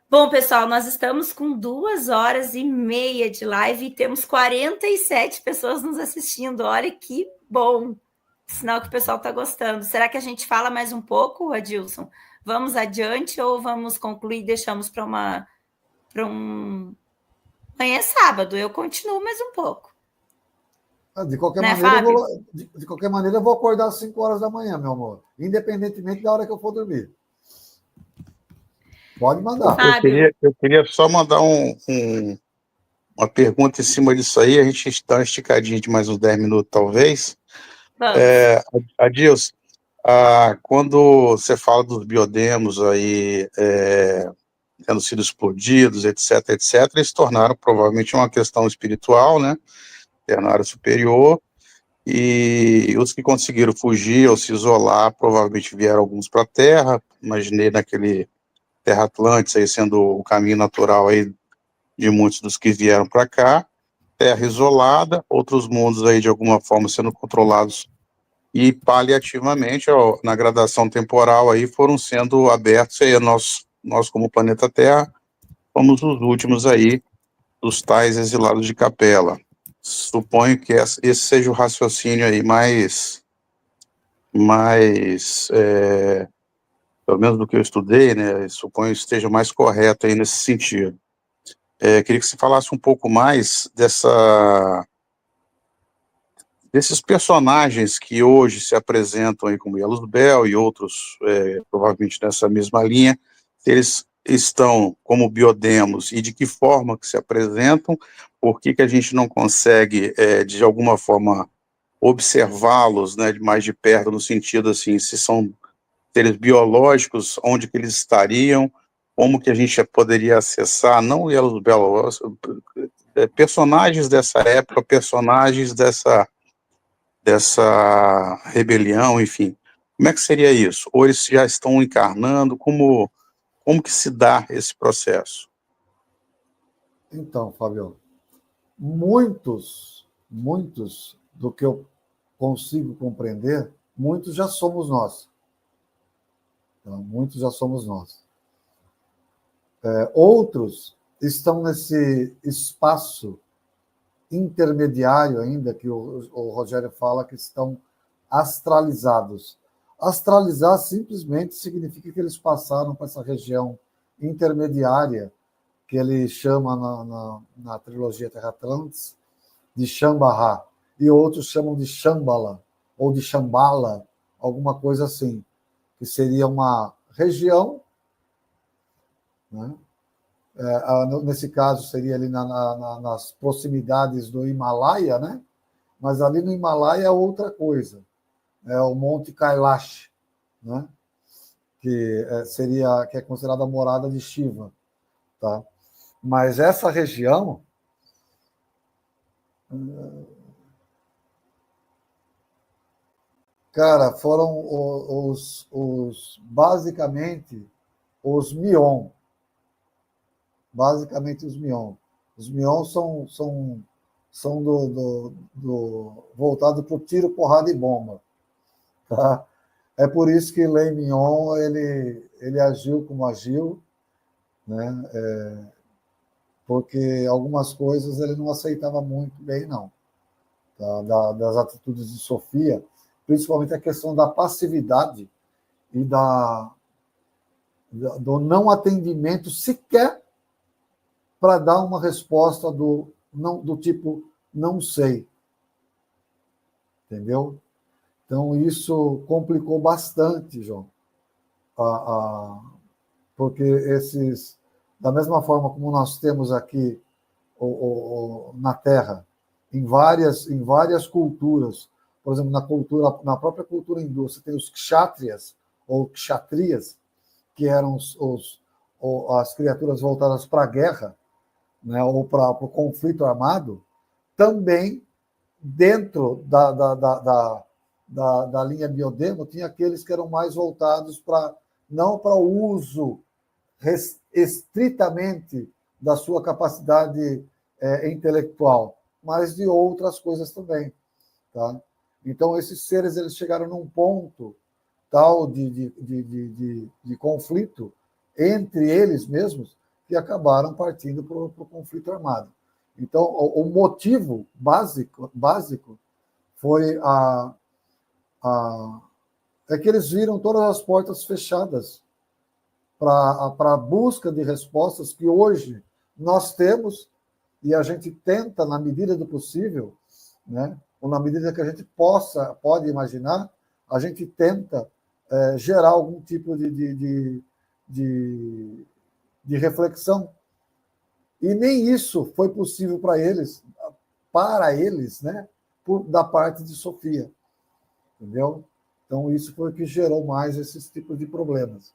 [SPEAKER 2] Bom, pessoal, nós estamos com 2h30 de live e temos 47 pessoas nos assistindo. Olha que bom! Sinal que o pessoal está gostando. Será que a gente fala mais um pouco, Adilson? Vamos adiante ou vamos concluir e deixamos para um... Amanhã é sábado, eu continuo mais um pouco.
[SPEAKER 1] De qualquer,
[SPEAKER 2] né,
[SPEAKER 1] maneira,
[SPEAKER 2] Fábio?
[SPEAKER 1] de qualquer maneira, eu vou acordar às 5 horas da manhã, meu amor. Independentemente da hora que eu for dormir. Pode mandar.
[SPEAKER 4] Eu queria só mandar uma pergunta em cima disso aí. A gente está esticadinho de mais uns 10 minutos, talvez. Adilson, quando você fala dos biodemos aí tendo sido explodidos, etc., eles se tornaram provavelmente uma questão espiritual, né? Ternário superior, e os que conseguiram fugir ou se isolar, provavelmente vieram alguns para a Terra. Imaginei naquele Terra Atlântica aí sendo o caminho natural aí de muitos dos que vieram para cá. Terra isolada, outros mundos aí de alguma forma sendo controlados e paliativamente, ó, na gradação temporal aí foram sendo abertos aí nós como planeta Terra fomos os últimos aí dos tais exilados de Capela. Suponho que esse seja o raciocínio aí mais pelo menos do que eu estudei, né? Suponho que esteja mais correto aí nesse sentido. Queria que você falasse um pouco mais desses personagens que hoje se apresentam aí como Yaluzbel e outros, provavelmente nessa mesma linha, se eles estão como biodemos e de que forma que se apresentam, por que a gente não consegue, de alguma forma, observá-los, né, mais de perto, no sentido assim, se são seres biológicos, onde que eles estariam, como que a gente poderia acessar, não o Yaluzbel, personagens dessa época, personagens dessa rebelião, enfim. Como é que seria isso? Ou eles já estão encarnando? Como que se dá esse processo?
[SPEAKER 1] Então, Fábio, muitos do que eu consigo compreender, muitos já somos nós. Então, muitos já somos nós. Outros estão nesse espaço intermediário ainda, que o Rogério fala que estão astralizados. Astralizar simplesmente significa que eles passaram para essa região intermediária, que ele chama na trilogia Terra Atlantis de Shambhala, e outros chamam de Shambhala, ou de Shambhala, alguma coisa assim, que seria uma região, né? Nesse caso seria ali nas proximidades do Himalaia, né? Mas ali no Himalaia é outra coisa, é o Monte Kailash, né? Que é considerada a morada de Shiva, tá? Mas essa região cara, foram basicamente os Mion. Basicamente os Mion. Os Mion são voltados para o tiro, porrada e bomba. Tá? É por isso que Lei Mion ele agiu como agiu, né? Porque algumas coisas ele não aceitava muito bem, não. Tá? Das atitudes de Sofia, principalmente a questão da passividade e do não atendimento sequer para dar uma resposta do tipo não sei. Entendeu? Então, isso complicou bastante, João. Porque da mesma forma como nós temos aqui na Terra, em várias culturas, por exemplo, na própria cultura hindu, você tem os kshatriyas, ou kshatriyas, que eram as criaturas voltadas para a guerra, né, ou para o conflito armado, também dentro da linha Biodemo tinha aqueles que eram mais voltados não para o uso estritamente da sua capacidade intelectual, mas de outras coisas também. Tá? Então, esses seres eles chegaram num ponto tal de conflito entre eles mesmos que acabaram partindo para o conflito armado. Então, o motivo básico foi é que eles viram todas as portas fechadas para a busca de respostas que hoje nós temos e a gente tenta, na medida do possível, né, ou na medida que a gente pode imaginar, a gente tenta gerar algum tipo de reflexão. E nem isso foi possível para eles, né, da parte de Sofia. Entendeu? Então, isso foi o que gerou mais esses tipos de problemas.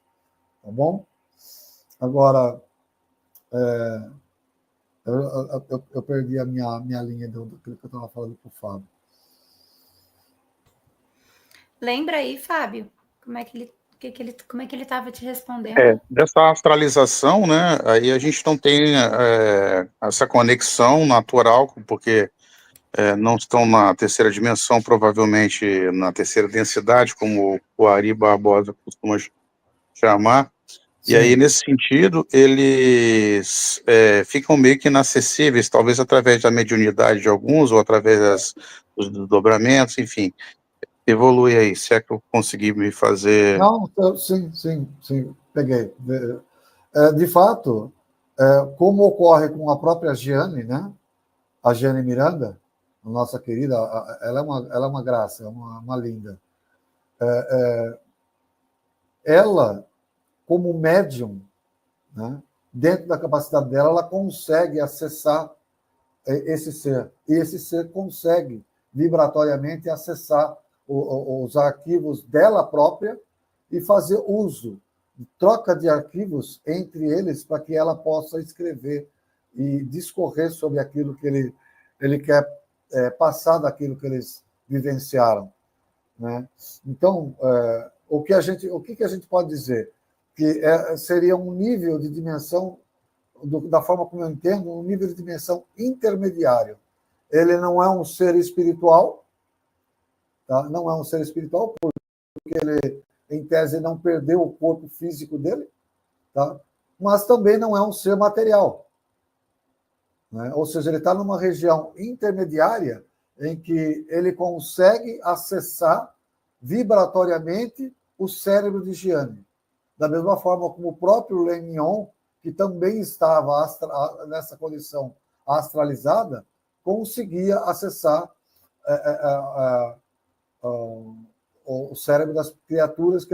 [SPEAKER 1] Tá bom? Agora, eu perdi a minha linha daquilo que eu estava falando para o Fábio.
[SPEAKER 2] Lembra aí, Fábio, como é que ele estava te respondendo?
[SPEAKER 4] Dessa astralização, né, aí a gente não tem essa conexão natural, porque não estão na terceira dimensão, provavelmente na terceira densidade, como o Ari Barbosa costuma chamar. Sim. E aí, nesse sentido, eles ficam meio que inacessíveis, talvez através da mediunidade de alguns, ou através dos dobramentos, enfim. Evolui aí, se é que eu consegui me fazer...
[SPEAKER 1] Não, sim, peguei. De fato, como ocorre com a própria Giane, né? A Giane Miranda, a nossa querida, ela é uma graça, é uma linda. Ela, como médium, né? Dentro da capacidade dela, ela consegue acessar esse ser. E esse ser consegue, vibratoriamente, acessar os arquivos dela própria e fazer uso, troca de arquivos entre eles para que ela possa escrever e discorrer sobre aquilo que ele quer passar daquilo que eles vivenciaram. Né? Então, o que a gente pode dizer? Que seria um nível de dimensão, da forma como eu entendo, um nível de dimensão intermediário. Ele não é um ser espiritual, tá? Não é um ser espiritual, porque ele, em tese, não perdeu o corpo físico dele, tá? Mas também não é um ser material. Né? Ou seja, ele está numa região intermediária em que ele consegue acessar vibratoriamente o cérebro de Giane. Da mesma forma como o próprio Lemignon, que também estava nessa condição astralizada, conseguia acessar o cérebro das criaturas que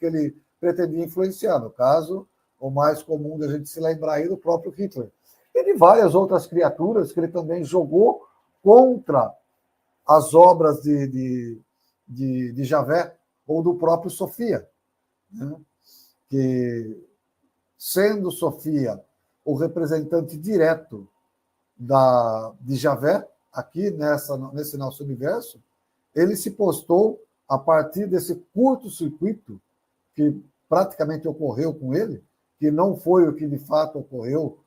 [SPEAKER 1] ele pretendia influenciar. No caso, o mais comum da gente se lembrar aí do próprio Hitler. E de várias outras criaturas que ele também jogou contra as obras de Javé ou do próprio Sofia. Né? Que, sendo Sofia o representante direto de Javé, aqui nesse nosso universo, ele se postou a partir desse curto-circuito que praticamente ocorreu com ele, que não foi o que de fato ocorreu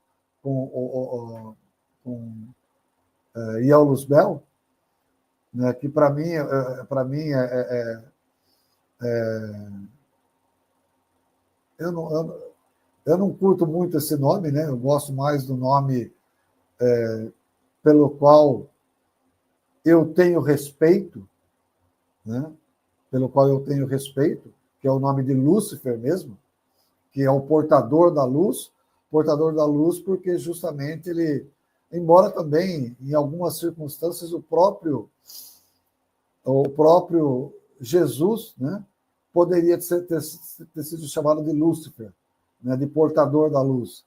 [SPEAKER 1] com Iel Luzbel, né, que para mim eu não curto muito esse nome, né? Eu gosto mais do nome pelo qual eu tenho respeito, né? Pelo qual eu tenho respeito, que é o nome de Lúcifer mesmo, que é o portador da luz porque justamente ele, embora também, em algumas circunstâncias, o próprio Jesus, né, poderia ter sido chamado de Lúcifer, né, de portador da luz,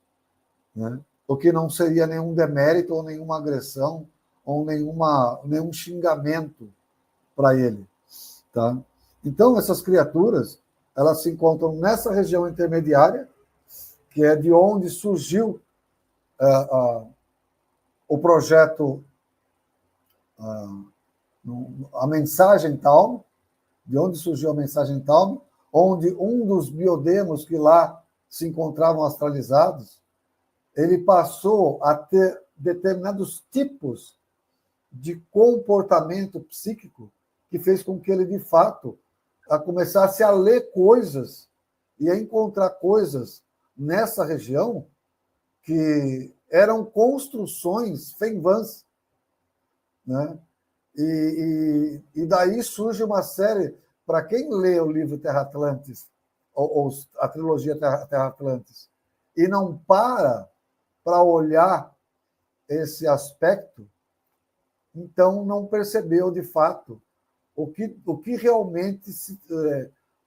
[SPEAKER 1] né, o que não seria nenhum demérito ou nenhuma agressão ou nenhum xingamento para ele. Tá? Então, essas criaturas, elas se encontram nessa região intermediária, que é de onde surgiu o projeto, a mensagem Talmo, de onde surgiu a mensagem Talmo, onde um dos biodemos que lá se encontravam astralizados, ele passou a ter determinados tipos de comportamento psíquico que fez com que ele, de fato, começasse a ler coisas e a encontrar coisas nessa região que eram construções fenvãs, né? E daí surge uma série, para quem lê o livro Terra Atlantis, ou a trilogia Terra Atlantis, e não para olhar esse aspecto, então não percebeu de fato o que realmente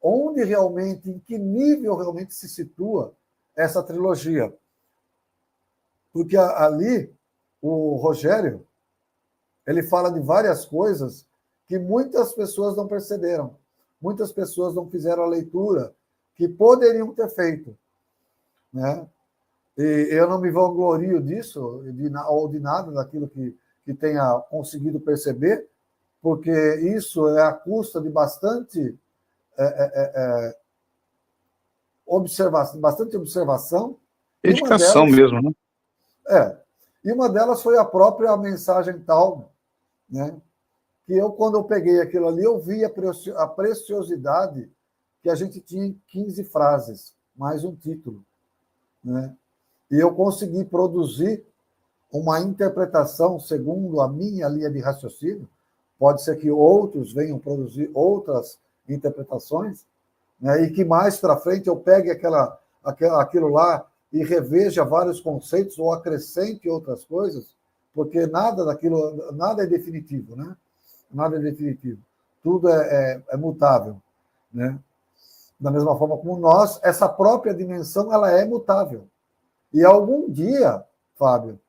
[SPEAKER 1] onde realmente, em que nível realmente se situa essa trilogia. Porque ali o Rogério, ele fala de várias coisas que muitas pessoas não perceberam, muitas pessoas não fizeram a leitura que poderiam ter feito, né? E eu não me vanglorio disso, ou de nada daquilo que tenha conseguido perceber, porque isso é à custa de bastante observação.
[SPEAKER 4] Dedicação mesmo, né?
[SPEAKER 1] E uma delas foi a própria mensagem Talmo, né? Que quando eu peguei aquilo ali, eu vi a preciosidade que a gente tinha em 15 frases, mais um título, né? E eu consegui produzir uma interpretação segundo a minha linha de raciocínio. Pode ser que outros venham produzir outras interpretações, né? E que mais para frente eu pegue aquilo lá e reveja vários conceitos ou acrescente outras coisas, porque nada é definitivo, né? Nada é definitivo. Tudo é mutável, né? Da mesma forma como nós, essa própria dimensão, ela é mutável. E algum dia, Fábio,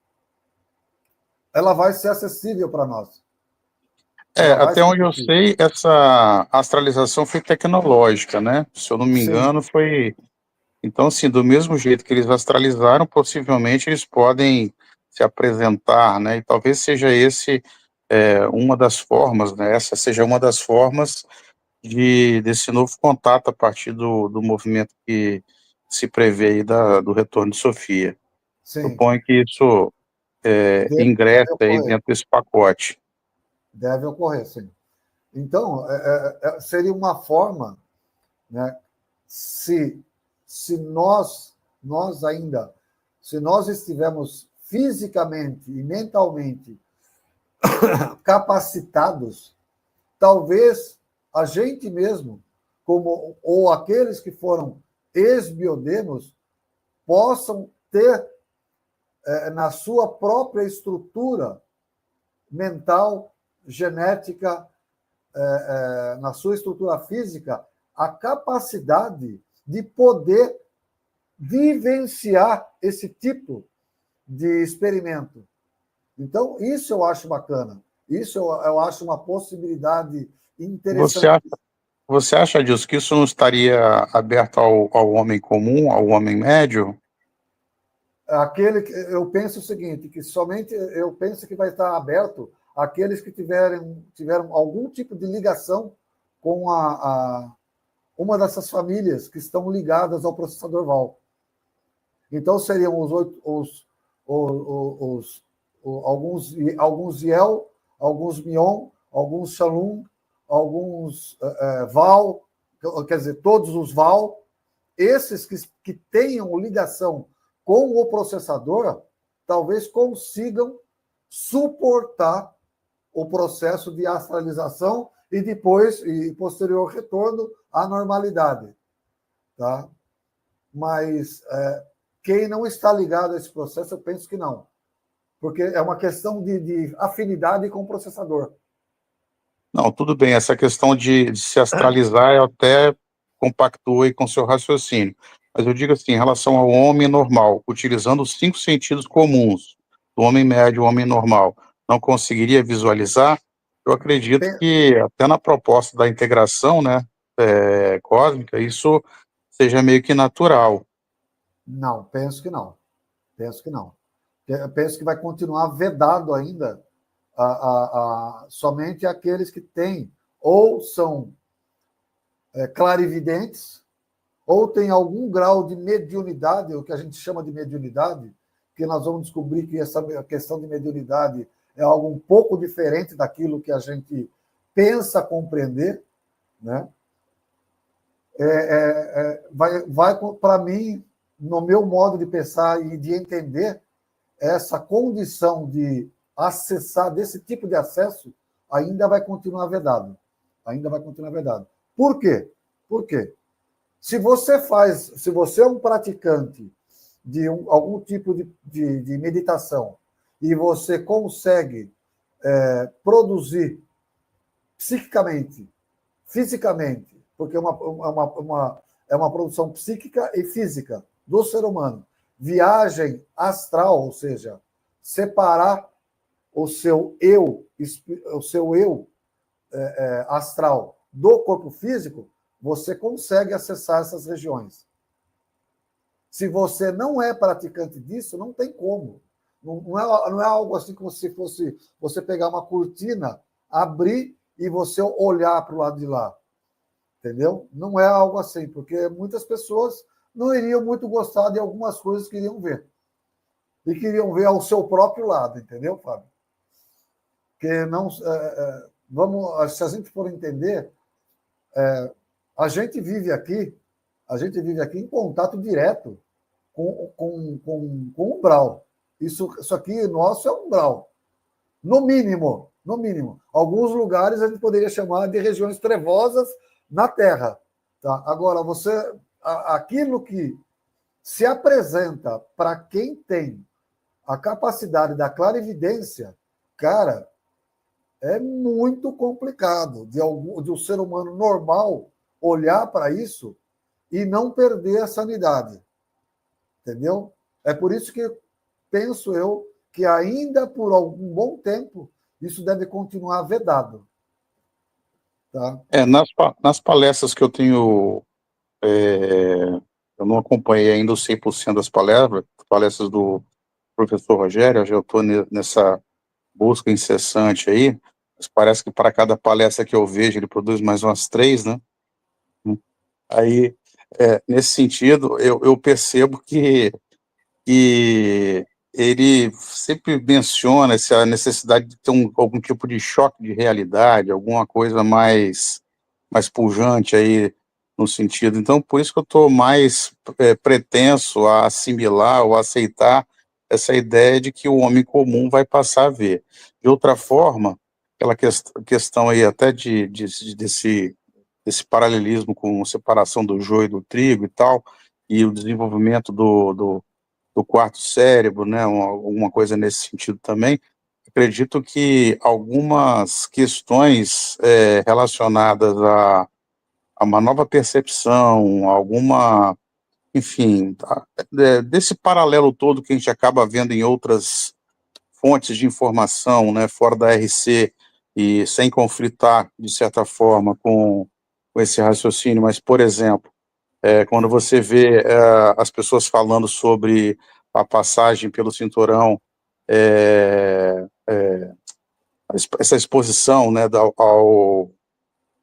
[SPEAKER 1] ela vai ser acessível para nós.
[SPEAKER 4] Até onde eu sei, essa astralização foi tecnológica, né? Se eu não me engano, foi... Então, assim, do mesmo jeito que eles astralizaram, possivelmente eles podem se apresentar, né? E talvez seja uma das formas, né? Essa seja uma das formas desse novo contato a partir do movimento que se prevê aí do retorno de Sofia.
[SPEAKER 1] Sim.
[SPEAKER 4] Suponho que isso ingressa aí dentro desse pacote.
[SPEAKER 1] Deve ocorrer, sim. Então, seria uma forma, né? Se nós estivermos fisicamente e mentalmente capacitados, talvez a gente mesmo, ou aqueles que foram ex-biodemos, possam ter na sua própria estrutura mental, genética, na sua estrutura física, a capacidade de poder vivenciar esse tipo de experimento. Então, isso eu acho bacana. Isso eu acho uma possibilidade interessante.
[SPEAKER 4] Você acha, Adilson, que isso não estaria aberto ao homem comum, ao homem médio?
[SPEAKER 1] Eu penso o seguinte, que somente eu penso que vai estar aberto àqueles que tiveram algum tipo de ligação com uma dessas famílias que estão ligadas ao processador Val. Então, seriam alguns Yel, alguns Mion, alguns Shalom, alguns Val, quer dizer, todos os Val, esses que tenham ligação com o processador, talvez consigam suportar o processo de astralização e depois, e posterior retorno à normalidade. Tá? Mas quem não está ligado a esse processo, eu penso que não. Porque é uma questão de afinidade com o processador.
[SPEAKER 4] Não, tudo bem. Essa questão de se astralizar, eu até compactuo aí com o seu raciocínio. Mas eu digo assim, em relação ao homem normal, utilizando os 5 sentidos comuns, do homem médio, o homem normal, não conseguiria visualizar? Eu acredito que até na proposta da integração, né, cósmica, isso seja meio que natural.
[SPEAKER 1] Não, penso que não. Penso que não. Eu penso que vai continuar vedado ainda somente aqueles que têm ou são clarividentes ou têm algum grau de mediunidade, o que a gente chama de mediunidade, que nós vamos descobrir que essa questão de mediunidade é algo um pouco diferente daquilo que a gente pensa compreender, né? Vai para mim, no meu modo de pensar e de entender, essa condição de acessar, desse tipo de acesso, ainda vai continuar vedado. Ainda vai continuar vedado. Por quê? Por quê? Se você é um praticante de algum tipo de meditação e você consegue produzir psiquicamente, fisicamente, porque é uma produção psíquica e física do ser humano, viagem astral, ou seja, separar o seu eu astral do corpo físico, você consegue acessar essas regiões. Se você não é praticante disso, não tem como. Não é algo assim como se fosse você pegar uma cortina, abrir e você olhar para o lado de lá. Entendeu? Não é algo assim, porque muitas pessoas não iriam muito gostar de algumas coisas que iriam ver. E queriam ver ao seu próprio lado, entendeu, Fábio? Porque não... se a gente for entender, a gente vive aqui em contato direto com o umbral. Isso aqui nosso é umbral. No mínimo. Alguns lugares a gente poderia chamar de regiões trevosas na Terra. Tá? Agora, aquilo que se apresenta para quem tem a capacidade da clarividência, cara, é muito complicado de um ser humano normal olhar para isso e não perder a sanidade. Entendeu? É por isso que penso eu que ainda por algum bom tempo isso deve continuar vedado. Tá?
[SPEAKER 4] Nas palestras que eu tenho, eu não acompanhei ainda os 100% das palestras do professor Rogério, eu já estou nessa busca incessante aí, mas parece que para cada palestra que eu vejo, ele produz mais umas 3, né? Aí, nesse sentido, eu percebo que ele sempre menciona essa necessidade de ter algum tipo de choque de realidade, alguma coisa mais pujante aí no sentido. Então, por isso que eu estou mais pretenso a assimilar ou aceitar essa ideia de que o homem comum vai passar a ver. De outra forma, aquela questão aí até desse paralelismo com separação do joio do trigo e tal, e o desenvolvimento do quarto cérebro, né, alguma coisa nesse sentido também. Acredito que algumas questões relacionadas a uma nova percepção, enfim, desse paralelo todo que a gente acaba vendo em outras fontes de informação, né, fora da RC, e sem conflitar, de certa forma, com esse raciocínio, mas, por exemplo, quando você vê as pessoas falando sobre a passagem pelo cinturão, essa exposição, né,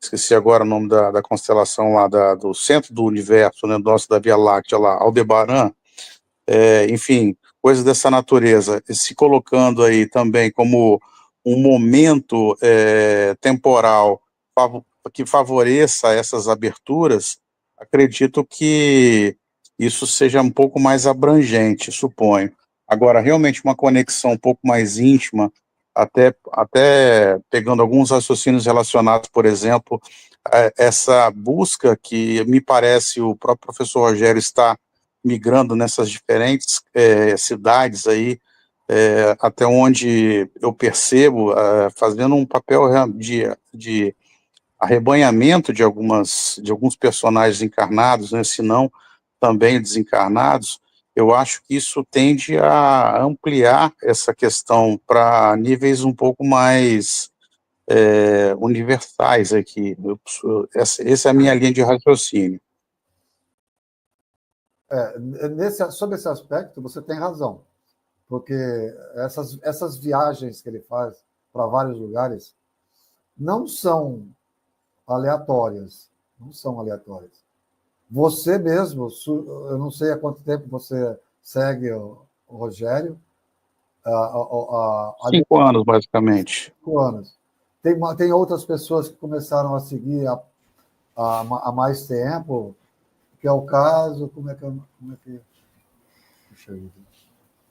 [SPEAKER 4] esqueci agora o nome da constelação lá, do centro do universo, né, nosso da Via Láctea lá, Aldebaran, enfim, coisas dessa natureza, se colocando aí também como um momento temporal que favoreça essas aberturas, acredito que isso seja um pouco mais abrangente, suponho. Agora, realmente uma conexão um pouco mais íntima, até pegando alguns raciocínios relacionados, por exemplo, a essa busca que me parece o próprio professor Rogério está migrando nessas diferentes cidades aí, até onde eu percebo, fazendo um papel de arrebanhamento de alguns personagens encarnados, né, se não também desencarnados. Eu acho que isso tende a ampliar essa questão para níveis um pouco mais universais aqui. Essa é a minha linha de raciocínio.
[SPEAKER 1] Sobre esse aspecto, você tem razão, porque essas viagens que ele faz para vários lugares não são aleatórias, Você mesmo, eu não sei há quanto tempo você segue o Rogério.
[SPEAKER 4] 5 anos, basicamente.
[SPEAKER 1] 5 anos. Tem outras pessoas que começaram a seguir há mais tempo, que é o caso. Como é que... Puxa vida.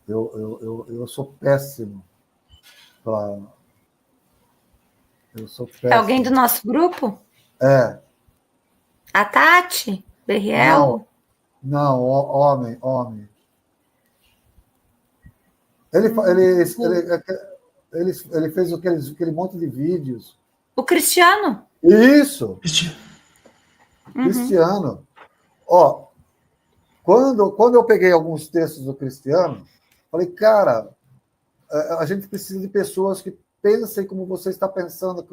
[SPEAKER 1] Eu sou péssimo para... Eu sou péssimo.
[SPEAKER 2] É alguém do nosso grupo? A Tati? Berriel?
[SPEAKER 1] Não, homem. Ele fez aquele monte de vídeos.
[SPEAKER 2] O Cristiano?
[SPEAKER 1] Isso!
[SPEAKER 2] Uhum.
[SPEAKER 1] Cristiano. Ó, quando eu peguei alguns textos do Cristiano, falei, cara, a gente precisa de pessoas que pensem como você está pensando.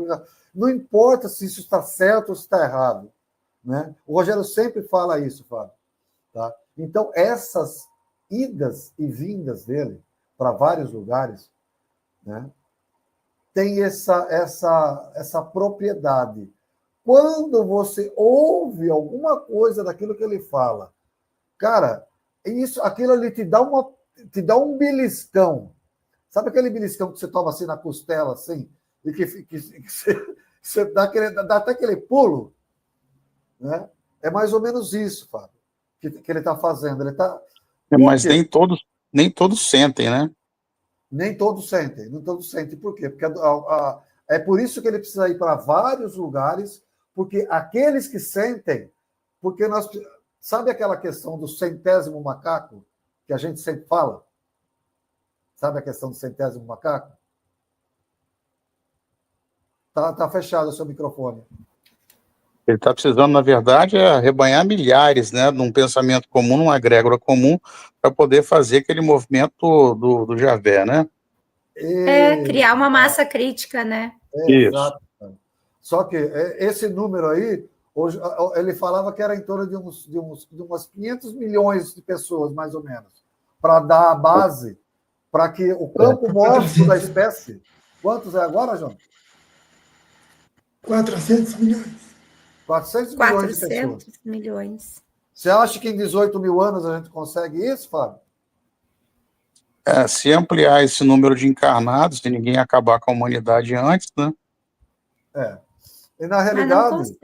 [SPEAKER 1] Não importa se isso está certo ou se está errado. Né? O Rogério sempre fala isso, Fábio. Tá? Então, essas idas e vindas dele para vários lugares, né, tem essa propriedade. Quando você ouve alguma coisa daquilo que ele fala, cara, aquilo ali te dá um beliscão. Sabe aquele beliscão que você toma assim na costela, assim, e que você dá até aquele pulo? Né? É mais ou menos isso, Fábio, que ele está fazendo.
[SPEAKER 4] Mas nem todos sentem, né?
[SPEAKER 1] Nem todos sentem. Por quê? Porque é por isso que ele precisa ir para vários lugares, porque aqueles que sentem, porque nós... Sabe aquela questão do centésimo macaco, que a gente sempre fala? Sabe a questão do centésimo macaco? Tá fechado o seu microfone.
[SPEAKER 4] Ele está precisando, na verdade, arrebanhar milhares, né, num pensamento comum, numa egrégora comum, para poder fazer aquele movimento do Javé, né?
[SPEAKER 2] Criar uma massa crítica, né?
[SPEAKER 1] Exato. Só que esse número aí, hoje, ele falava que era em torno de umas 500 milhões de pessoas, mais ou menos, para dar a base para que o campo mórfico da espécie... Quantos é agora, João?
[SPEAKER 3] 400 milhões.
[SPEAKER 1] 400 milhões de pessoas.
[SPEAKER 2] 400 milhões.
[SPEAKER 1] Você acha que em 18 mil anos a gente consegue isso, Fábio?
[SPEAKER 4] Se ampliar esse número de encarnados, se ninguém acabar com a humanidade antes, né?
[SPEAKER 1] E na realidade...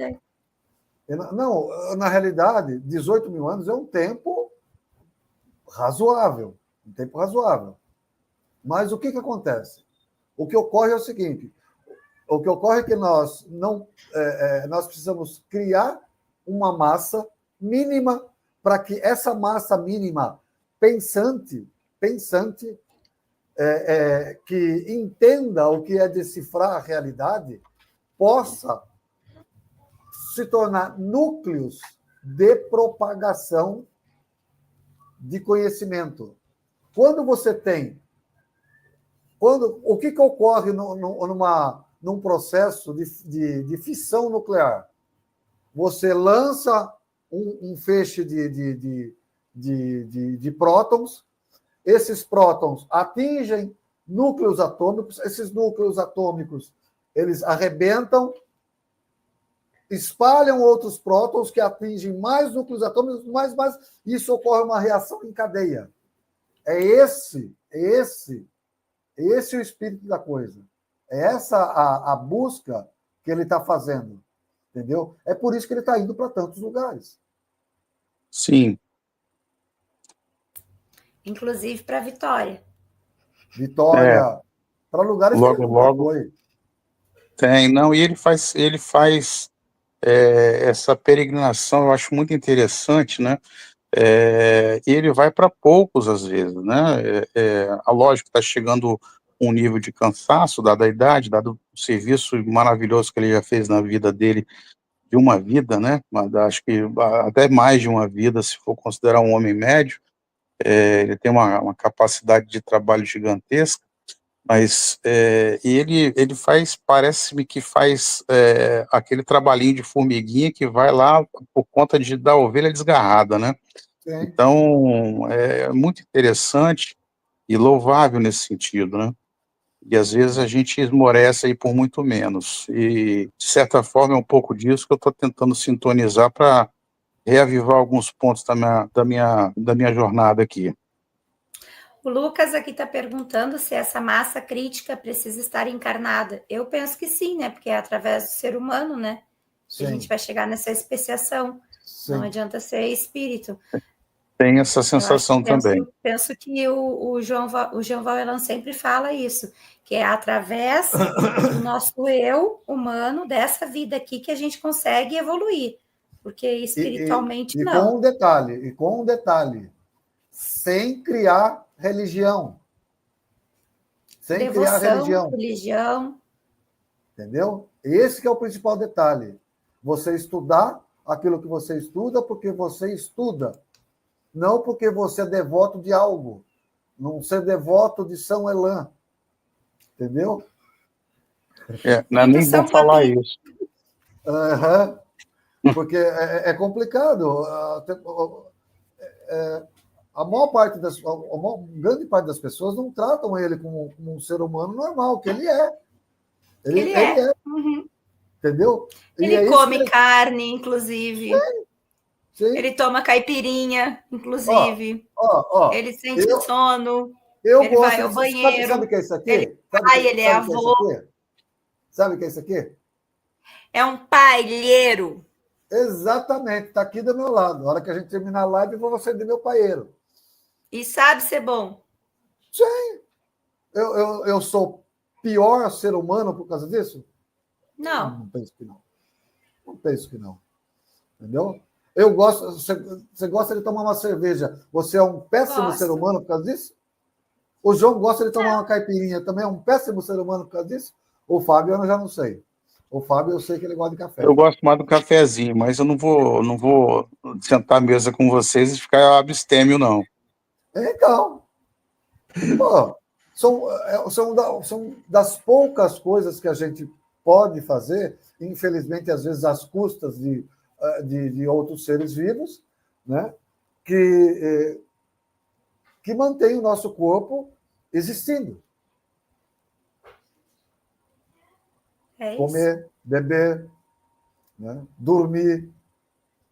[SPEAKER 2] Não,
[SPEAKER 1] na realidade, 18 mil anos é um tempo razoável. Mas o que acontece? O que ocorre é o seguinte: o que ocorre é que nós precisamos criar uma massa mínima para que essa massa mínima pensante que entenda o que é decifrar a realidade possa se tornar núcleos de propagação de conhecimento. Quando você tem... o que ocorre num processo de fissão nuclear? Você lança um feixe de prótons, esses prótons atingem núcleos atômicos, esses núcleos atômicos eles arrebentam, espalham outros prótons que atingem mais núcleos atômicos, mais, e isso ocorre uma reação em cadeia. É esse o espírito da coisa. É essa a busca que ele está fazendo. Entendeu? É por isso que ele está indo para tantos lugares.
[SPEAKER 4] Sim.
[SPEAKER 2] Inclusive para Vitória.
[SPEAKER 1] Para lugares
[SPEAKER 4] logo,
[SPEAKER 1] que ele nunca foi.
[SPEAKER 4] Tem, não, e ele faz essa peregrinação, eu acho muito interessante, né? E ele vai para poucos, às vezes, né? Lógico que está chegando um nível de cansaço, dada a idade, dado o serviço maravilhoso que ele já fez na vida dele, de uma vida, né? Mas acho que até mais de uma vida, se for considerar um homem médio. Ele tem uma capacidade de trabalho gigantesca, Mas e ele faz, parece-me que faz aquele trabalhinho de formiguinha que vai lá por conta da ovelha desgarrada, né?
[SPEAKER 1] Sim.
[SPEAKER 4] Então, é muito interessante e louvável nesse sentido, né? E às vezes a gente esmorece aí por muito menos. E, de certa forma, é um pouco disso que eu estou tentando sintonizar para reavivar alguns pontos da minha jornada aqui.
[SPEAKER 2] O Lucas aqui está perguntando se essa massa crítica precisa estar encarnada. Eu penso que sim, né? Porque é através do ser humano, né? Que a gente vai chegar nessa especiação.
[SPEAKER 1] Sim.
[SPEAKER 2] Não adianta ser espírito.
[SPEAKER 4] Tem essa sensação também.
[SPEAKER 2] Penso que o João Vaillant sempre fala isso, que é através do nosso eu humano, dessa vida aqui, que a gente consegue evoluir. Porque espiritualmente não.
[SPEAKER 1] Com um detalhe, sem criar religião. Sem criar
[SPEAKER 2] religião.
[SPEAKER 1] Entendeu? Esse que é o principal detalhe. Você estudar aquilo que você estuda porque você estuda. Não porque você é devoto de algo. Não ser devoto de São Elan. Entendeu?
[SPEAKER 4] Nem vou falar isso.
[SPEAKER 1] Porque é complicado. A grande parte das pessoas não tratam ele como um ser humano normal, que ele é. Ele é.
[SPEAKER 2] Uhum.
[SPEAKER 1] Entendeu?
[SPEAKER 2] Ele come carne, inclusive.
[SPEAKER 1] Sim.
[SPEAKER 2] Ele toma caipirinha, inclusive. Ele sente sono. Ele vai ao banheiro.
[SPEAKER 1] Sabe o que é isso aqui?
[SPEAKER 2] Ele é avô.
[SPEAKER 1] Sabe o que é isso aqui?
[SPEAKER 2] É um paieiro.
[SPEAKER 1] Exatamente. Está aqui do meu lado. Na hora que a gente terminar a live, eu vou acender meu paieiro.
[SPEAKER 2] E sabe ser bom?
[SPEAKER 1] Sim. Eu sou pior ser humano por causa disso?
[SPEAKER 2] Não.
[SPEAKER 1] Não penso que não. Não penso que não. Entendeu? Eu gosto. Você gosta de tomar uma cerveja. Você é um péssimo ser humano por causa disso? O João gosta de tomar uma caipirinha. Também é um péssimo ser humano por causa disso? O Fábio, eu já não sei. O Fábio, eu sei que ele gosta de café.
[SPEAKER 4] Eu gosto mais do cafezinho, mas eu não vou sentar à mesa com vocês e ficar abstêmio, não.
[SPEAKER 1] Então, são das poucas coisas que a gente pode fazer, infelizmente, às vezes, às custas de outros seres vivos, né? Que mantém o nosso corpo existindo. Comer, beber, né? Dormir.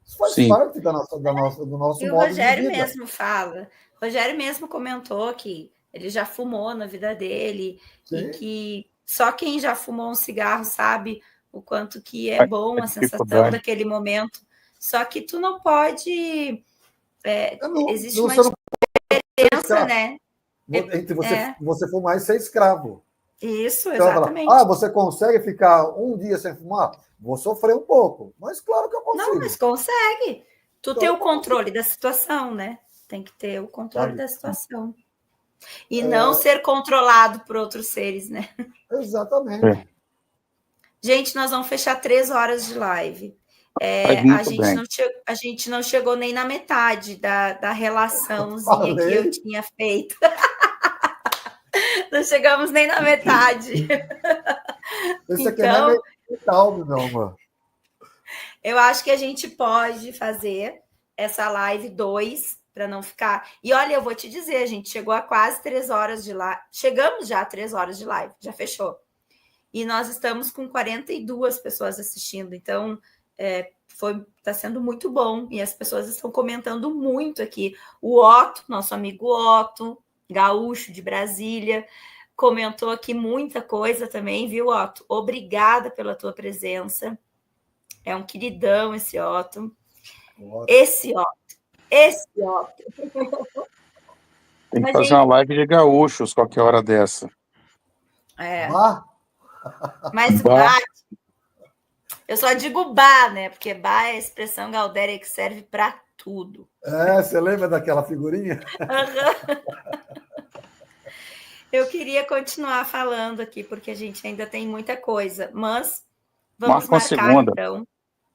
[SPEAKER 1] Isso faz parte do nosso modo de vida.
[SPEAKER 2] E o Rogério mesmo fala. O Rogério mesmo comentou que ele já fumou na vida dele. Sim. E que só quem já fumou um cigarro sabe o quanto que é bom a sensação daquele momento. Só que tu não pode... existe uma diferença, né?
[SPEAKER 1] Entre você fumar e ser escravo.
[SPEAKER 2] Isso,
[SPEAKER 1] então,
[SPEAKER 2] exatamente.
[SPEAKER 1] Fala, você consegue ficar um dia sem fumar? Vou sofrer um pouco, mas claro que eu consigo.
[SPEAKER 2] Não, mas consegue. Tu tem o controle da situação, né? Tem que ter o controle da situação. E não ser controlado por outros seres, né?
[SPEAKER 1] Exatamente.
[SPEAKER 2] Gente, nós vamos fechar 3 horas de live. A gente não chegou nem na metade da relaçãozinha que eu tinha feito. Não chegamos nem na metade.
[SPEAKER 1] Esse aqui não é mental, meu amor.
[SPEAKER 2] Eu acho que a gente pode fazer essa live 2 para não ficar... E olha, eu vou te dizer, a gente chegou a quase 3 horas de live. Chegamos já a 3 horas de live, já fechou. E nós estamos com 42 pessoas assistindo, então está sendo muito bom. E as pessoas estão comentando muito aqui. O Otto, nosso amigo Otto, gaúcho de Brasília, comentou aqui muita coisa também, viu, Otto? Obrigada pela tua presença. É um queridão esse Otto. Esse Otto.
[SPEAKER 4] Tem que fazer uma live de gaúchos qualquer hora dessa.
[SPEAKER 2] Mas bah, eu só digo bah, né? Porque bah é a expressão gaudéria que serve para tudo.
[SPEAKER 1] Você lembra daquela figurinha?
[SPEAKER 2] Eu queria continuar falando aqui, porque a gente ainda tem muita coisa, mas vamos marcar, então,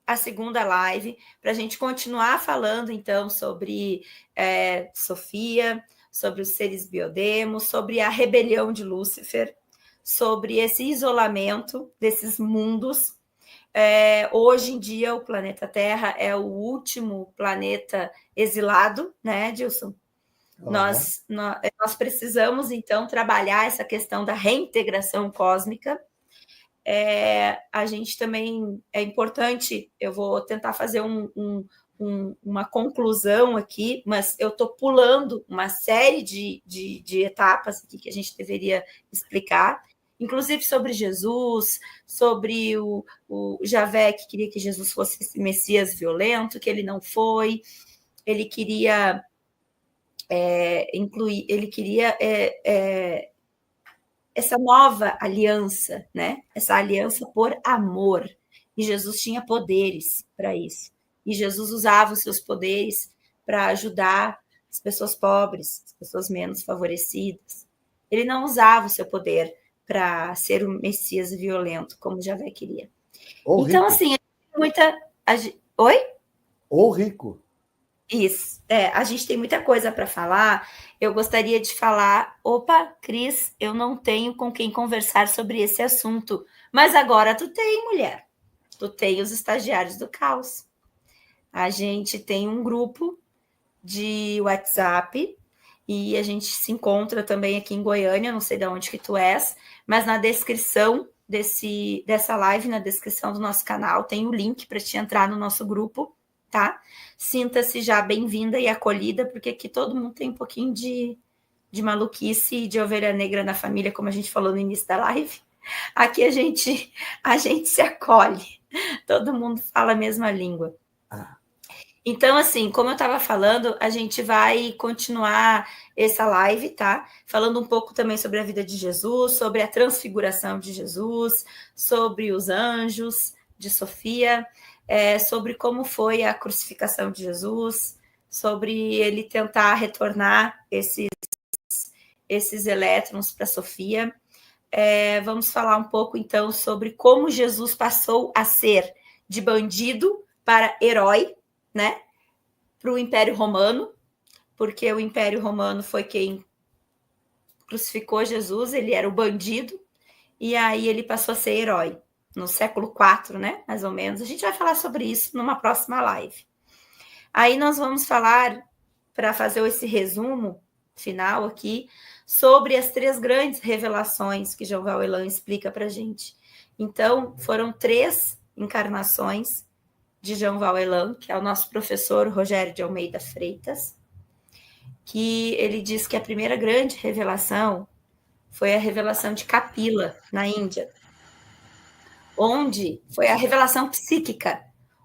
[SPEAKER 2] a segunda live, para a gente continuar falando, então, sobre Sofia, sobre os seres biodemos, sobre a rebelião de Lúcifer, sobre esse isolamento desses mundos. Hoje em dia, o planeta Terra é o último planeta exilado, né, Dilson? Nós precisamos, então, trabalhar essa questão da reintegração cósmica. A gente também é importante, eu vou tentar fazer uma conclusão aqui, mas eu estou pulando uma série de etapas aqui que a gente deveria explicar, inclusive sobre Jesus, sobre o Javé, que queria que Jesus fosse esse Messias violento, que ele não foi, ele queria incluir, ele queria essa nova aliança, né? Essa aliança por amor. E Jesus tinha poderes para isso. E Jesus usava os seus poderes para ajudar as pessoas pobres, as pessoas menos favorecidas. Ele não usava o seu poder para ser um Messias violento, como Javé queria.
[SPEAKER 1] Ou
[SPEAKER 2] então,
[SPEAKER 1] rico.
[SPEAKER 2] assim, muita... Oi?
[SPEAKER 1] Ou rico.
[SPEAKER 2] Isso, a gente tem muita coisa para falar. Eu gostaria de falar, Cris, eu não tenho com quem conversar sobre esse assunto, mas agora tu tem, mulher. Tu tem os estagiários do caos. A gente tem um grupo de WhatsApp e a gente se encontra também aqui em Goiânia, não sei de onde que tu és, mas na descrição dessa live, na descrição do nosso canal, tem o link para te entrar no nosso grupo, tá? Sinta-se já bem-vinda e acolhida, porque aqui todo mundo tem um pouquinho de maluquice e de ovelha negra na família, como a gente falou no início da live. Aqui a gente se acolhe, todo mundo fala a mesma língua. Então, assim, como eu estava falando, a gente vai continuar essa live, tá? Falando um pouco também sobre a vida de Jesus, sobre a transfiguração de Jesus, sobre os anjos de Sofia, sobre como foi a crucificação de Jesus, sobre ele tentar retornar esses elétrons para Sofia. Vamos falar um pouco, então, sobre como Jesus passou a ser de bandido para herói, né? Para o Império Romano, porque o Império Romano foi quem crucificou Jesus, ele era o bandido, e aí ele passou a ser herói, no século IV, né? Mais ou menos. A gente vai falar sobre isso numa próxima live. Aí nós vamos falar, para fazer esse resumo final aqui, sobre as 3 grandes revelações que Jean Valjean explica para a gente. Então, foram 3 encarnações de Jean Valjean, que é o nosso professor Rogério de Almeida Freitas, que ele diz que a primeira grande revelação foi a revelação de Kapila, na Índia, onde foi a revelação psíquica,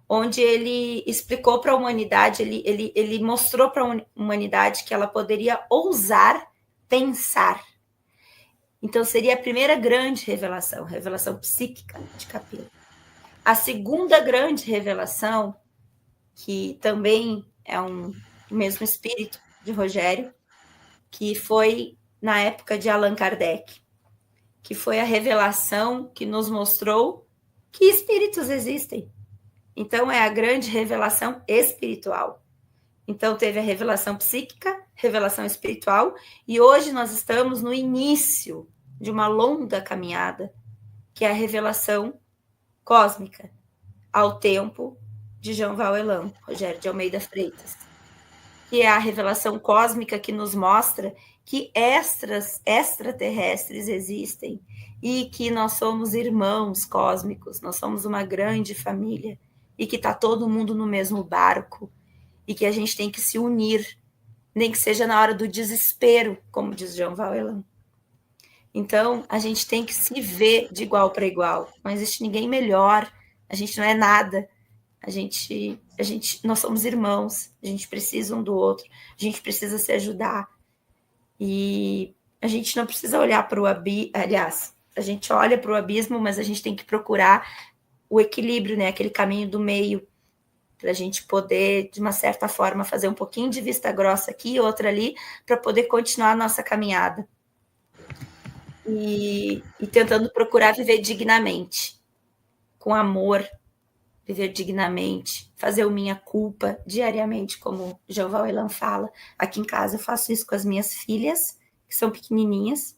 [SPEAKER 2] onde ele explicou para a humanidade, ele mostrou para a humanidade que ela poderia ousar pensar. Então, seria a primeira grande revelação psíquica de Kapila. A segunda grande revelação, que também é o mesmo espírito de Rogério, que foi na época de Allan Kardec, que foi a revelação que nos mostrou que espíritos existem. Então, é a grande revelação espiritual. Então, teve a revelação psíquica, revelação espiritual, e hoje nós estamos no início de uma longa caminhada, que é a revelação cósmica, ao tempo de Jean Valjean, Rogério de Almeida Freitas, que é a revelação cósmica que nos mostra que extraterrestres existem e que nós somos irmãos cósmicos, nós somos uma grande família e que está todo mundo no mesmo barco e que a gente tem que se unir, nem que seja na hora do desespero, como diz Jean Valjean. Então, a gente tem que se ver de igual para igual. Não existe ninguém melhor, a gente não é nada. Nós somos irmãos, a gente precisa um do outro, a gente precisa se ajudar. E a gente não precisa olhar para o abismo, aliás, a gente olha para o abismo, mas a gente tem que procurar o equilíbrio, né? Aquele caminho do meio, para a gente poder, de uma certa forma, fazer um pouquinho de vista grossa aqui, outra ali, para poder continuar a nossa caminhada. E tentando procurar viver dignamente, com amor, viver dignamente, fazer o minha culpa diariamente, como Jeová Elan fala. Aqui em casa eu faço isso com as minhas filhas, que são pequenininhas.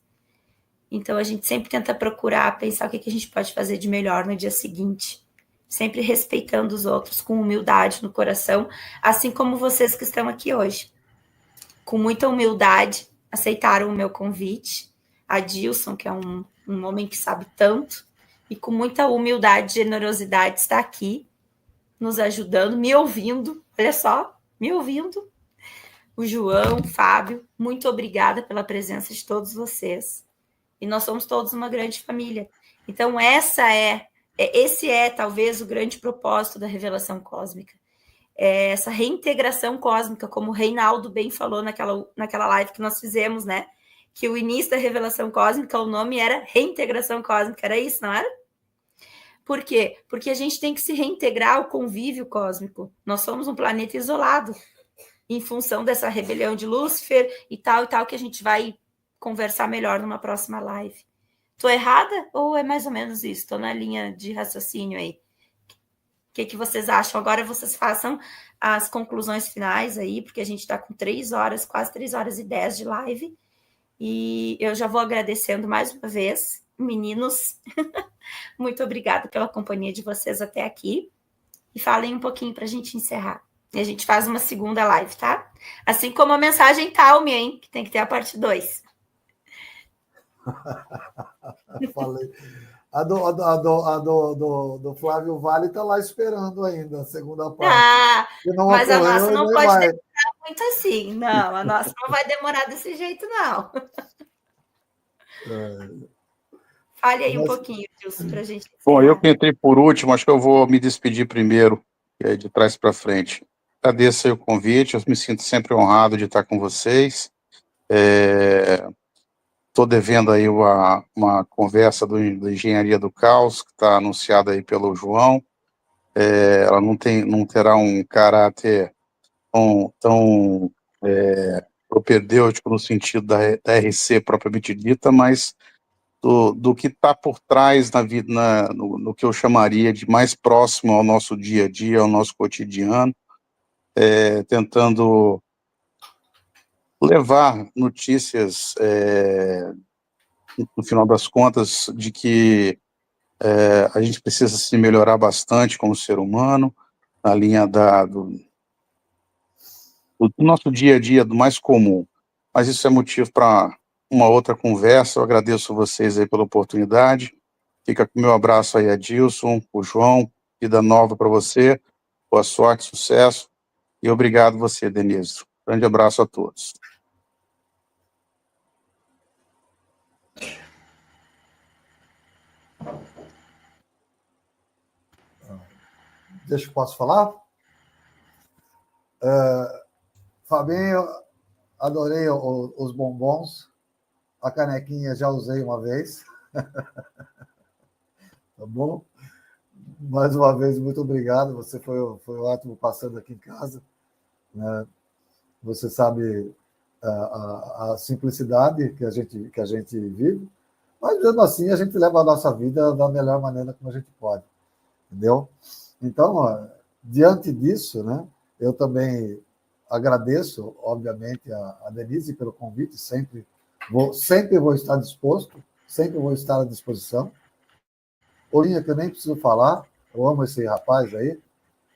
[SPEAKER 2] Então a gente sempre tenta procurar, pensar o que a gente pode fazer de melhor no dia seguinte, sempre respeitando os outros, com humildade no coração, assim como vocês que estão aqui hoje. Com muita humildade, aceitaram o meu convite. A Dilson, que é um homem que sabe tanto, e com muita humildade e generosidade está aqui, nos ajudando, me ouvindo, olha só, me ouvindo. O João, o Fábio, muito obrigada pela presença de todos vocês. E nós somos todos uma grande família. Então, esse é talvez o grande propósito da revelação cósmica. É essa reintegração cósmica, como o Reinaldo bem falou naquela live que nós fizemos, né? Que o início da revelação cósmica, o nome era reintegração cósmica, era isso, não era? Por quê? Porque a gente tem que se reintegrar ao convívio cósmico. Nós somos um planeta isolado, em função dessa rebelião de Lúcifer e tal, que a gente vai conversar melhor numa próxima live. Tô errada ou é mais ou menos isso? Tô na linha de raciocínio aí. O que vocês acham? Agora vocês façam as conclusões finais aí, porque a gente está com 3 horas, quase 3 horas e 10 de live. E eu já vou agradecendo mais uma vez. Meninos, muito obrigada pela companhia de vocês até aqui. E falem um pouquinho para a gente encerrar. E a gente faz uma segunda live, tá? Assim como a mensagem Calme, hein? Que tem que ter a parte 2.
[SPEAKER 1] Falei. A do Flávio Vale está lá esperando ainda, a segunda parte.
[SPEAKER 2] Mas a nossa não pode demorar muito assim. Não, a nossa não vai demorar desse jeito, não. Fale aí um pouquinho, Dilson, para a gente encerrar.
[SPEAKER 4] Bom, eu que entrei por último, acho que eu vou me despedir primeiro, de trás para frente. Agradeço aí o convite, eu me sinto sempre honrado de estar com vocês. Estou devendo aí uma conversa da Engenharia do Caos, que está anunciada aí pelo João. Ela não terá um caráter tão propedêutico no sentido da RC propriamente dita, mas do que está por trás na vida, no que eu chamaria de mais próximo ao nosso dia a dia, ao nosso cotidiano, tentando levar notícias, no final das contas, de que a gente precisa se melhorar bastante como ser humano, na linha do nosso dia a dia, do mais comum. Mas isso é motivo para uma outra conversa. Eu agradeço vocês aí pela oportunidade. Fica com o meu abraço aí a Dilson, o João, vida nova para você, boa sorte, sucesso, e obrigado você, Denise. Grande abraço a todos.
[SPEAKER 1] Deixa eu posso falar? Fabinho, adorei os bombons. A canequinha já usei uma vez. Tá bom? Mais uma vez, muito obrigado. Você foi ótimo passando aqui em casa. Né? Você sabe a simplicidade que a gente vive, mas mesmo assim a gente leva a nossa vida da melhor maneira como a gente pode. Entendeu? Então, diante disso, né, eu também agradeço, obviamente, a Denise pelo convite, sempre vou estar disposto, sempre vou estar à disposição. Olinha, que eu nem preciso falar, eu amo esse rapaz aí,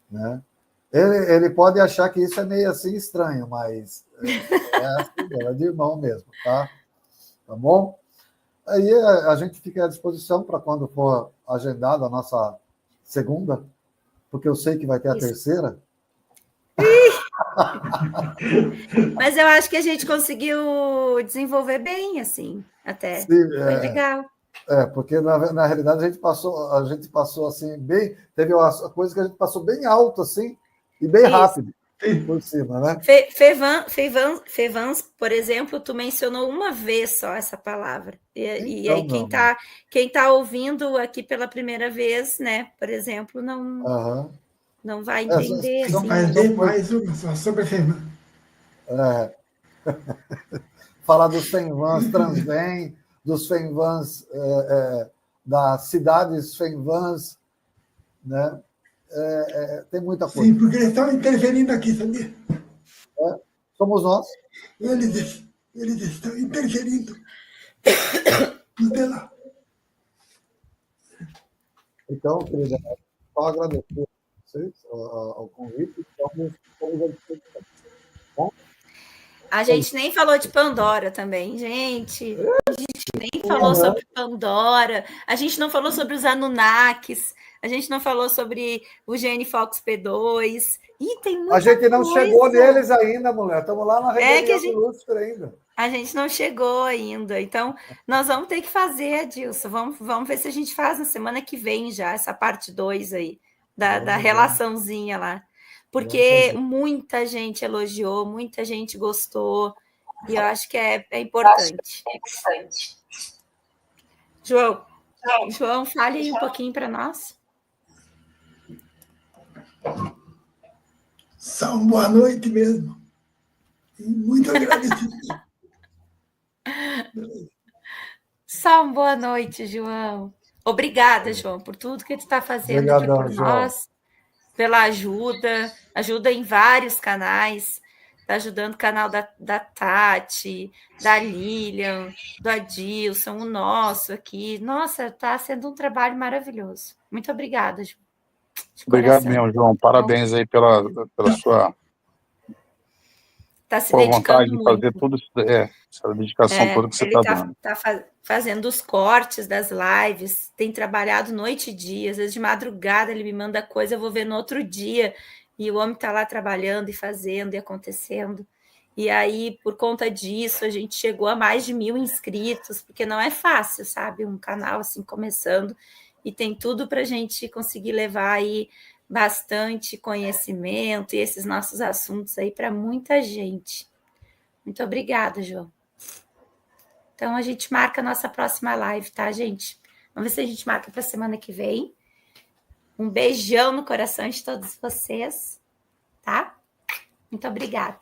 [SPEAKER 1] né? Ele pode achar que isso é meio assim estranho, mas é de irmão mesmo, tá? Tá bom? Aí a gente fica à disposição para quando for agendada a nossa segunda, porque eu sei que vai ter a terceira.
[SPEAKER 2] Mas eu acho que a gente conseguiu desenvolver bem, assim, até.
[SPEAKER 1] Sim,
[SPEAKER 2] foi legal.
[SPEAKER 1] Porque na realidade a gente passou assim bem, teve uma coisa que a gente passou bem alto assim e bem rápido por cima, né?
[SPEAKER 2] Fevans, por exemplo, tu mencionou uma vez só essa palavra. E aí quem tá ouvindo aqui pela primeira vez, né, por exemplo, não vai entender.
[SPEAKER 3] Mas bem mais uma só sobre Fevans.
[SPEAKER 1] Falar dos Fenvans Transvém, dos Fenvans das cidades Fenvans, né? tem muita coisa.
[SPEAKER 3] Sim, porque eles estão interferindo aqui, sabia?
[SPEAKER 1] Somos nós.
[SPEAKER 3] Eles estão interferindo. Não tem lá.
[SPEAKER 1] Então, querida, só agradecer a vocês ao convite.
[SPEAKER 2] A gente nem falou de Pandora também, gente. A gente nem falou sobre Pandora. A gente não falou sobre os Anunnakis. A gente não falou sobre o Gene Fox P2. Ih, tem muita
[SPEAKER 1] A gente não
[SPEAKER 2] coisa.
[SPEAKER 1] chegou neles ainda, mulher. Estamos lá na rebelião
[SPEAKER 2] gente...
[SPEAKER 1] do Lúcifer ainda.
[SPEAKER 2] A gente não chegou ainda. Então, nós vamos ter que fazer, Adilson. Vamos ver se a gente faz na semana que vem já, essa parte 2 aí, da relaçãozinha lá. Porque muita gente elogiou, muita gente gostou, e eu acho que é importante. João, fale aí um pouquinho para nós.
[SPEAKER 3] Só uma boa noite mesmo. E muito agradecido.
[SPEAKER 2] Só uma boa noite, João. Obrigada, João, por tudo que tu está fazendo
[SPEAKER 1] Obrigadão,
[SPEAKER 2] aqui por nós.
[SPEAKER 1] João.
[SPEAKER 2] Pela ajuda em vários canais, está ajudando o canal da Tati, da Lilian, do Adilson, o nosso aqui. Nossa, está sendo um trabalho maravilhoso. Muito obrigada, João.
[SPEAKER 4] Obrigado mesmo, João. Parabéns aí pela sua
[SPEAKER 2] tá se
[SPEAKER 4] vontade
[SPEAKER 2] dedicando
[SPEAKER 4] de fazer
[SPEAKER 2] muito.
[SPEAKER 4] tudo isso, essa dedicação toda que você está dando.
[SPEAKER 2] Está fazendo os cortes das lives, tem trabalhado noite e dia, às vezes de madrugada ele me manda coisa, eu vou ver no outro dia, e o homem está lá trabalhando e fazendo e acontecendo. E aí, por conta disso, a gente chegou a mais de 1.000 inscritos, porque não é fácil, sabe? Um canal assim começando, e tem tudo para a gente conseguir levar aí bastante conhecimento e esses nossos assuntos aí para muita gente. Muito obrigada, João. Então, a gente marca a nossa próxima live, tá, gente? Vamos ver se a gente marca para a semana que vem. Um beijão no coração de todos vocês, tá? Muito obrigada.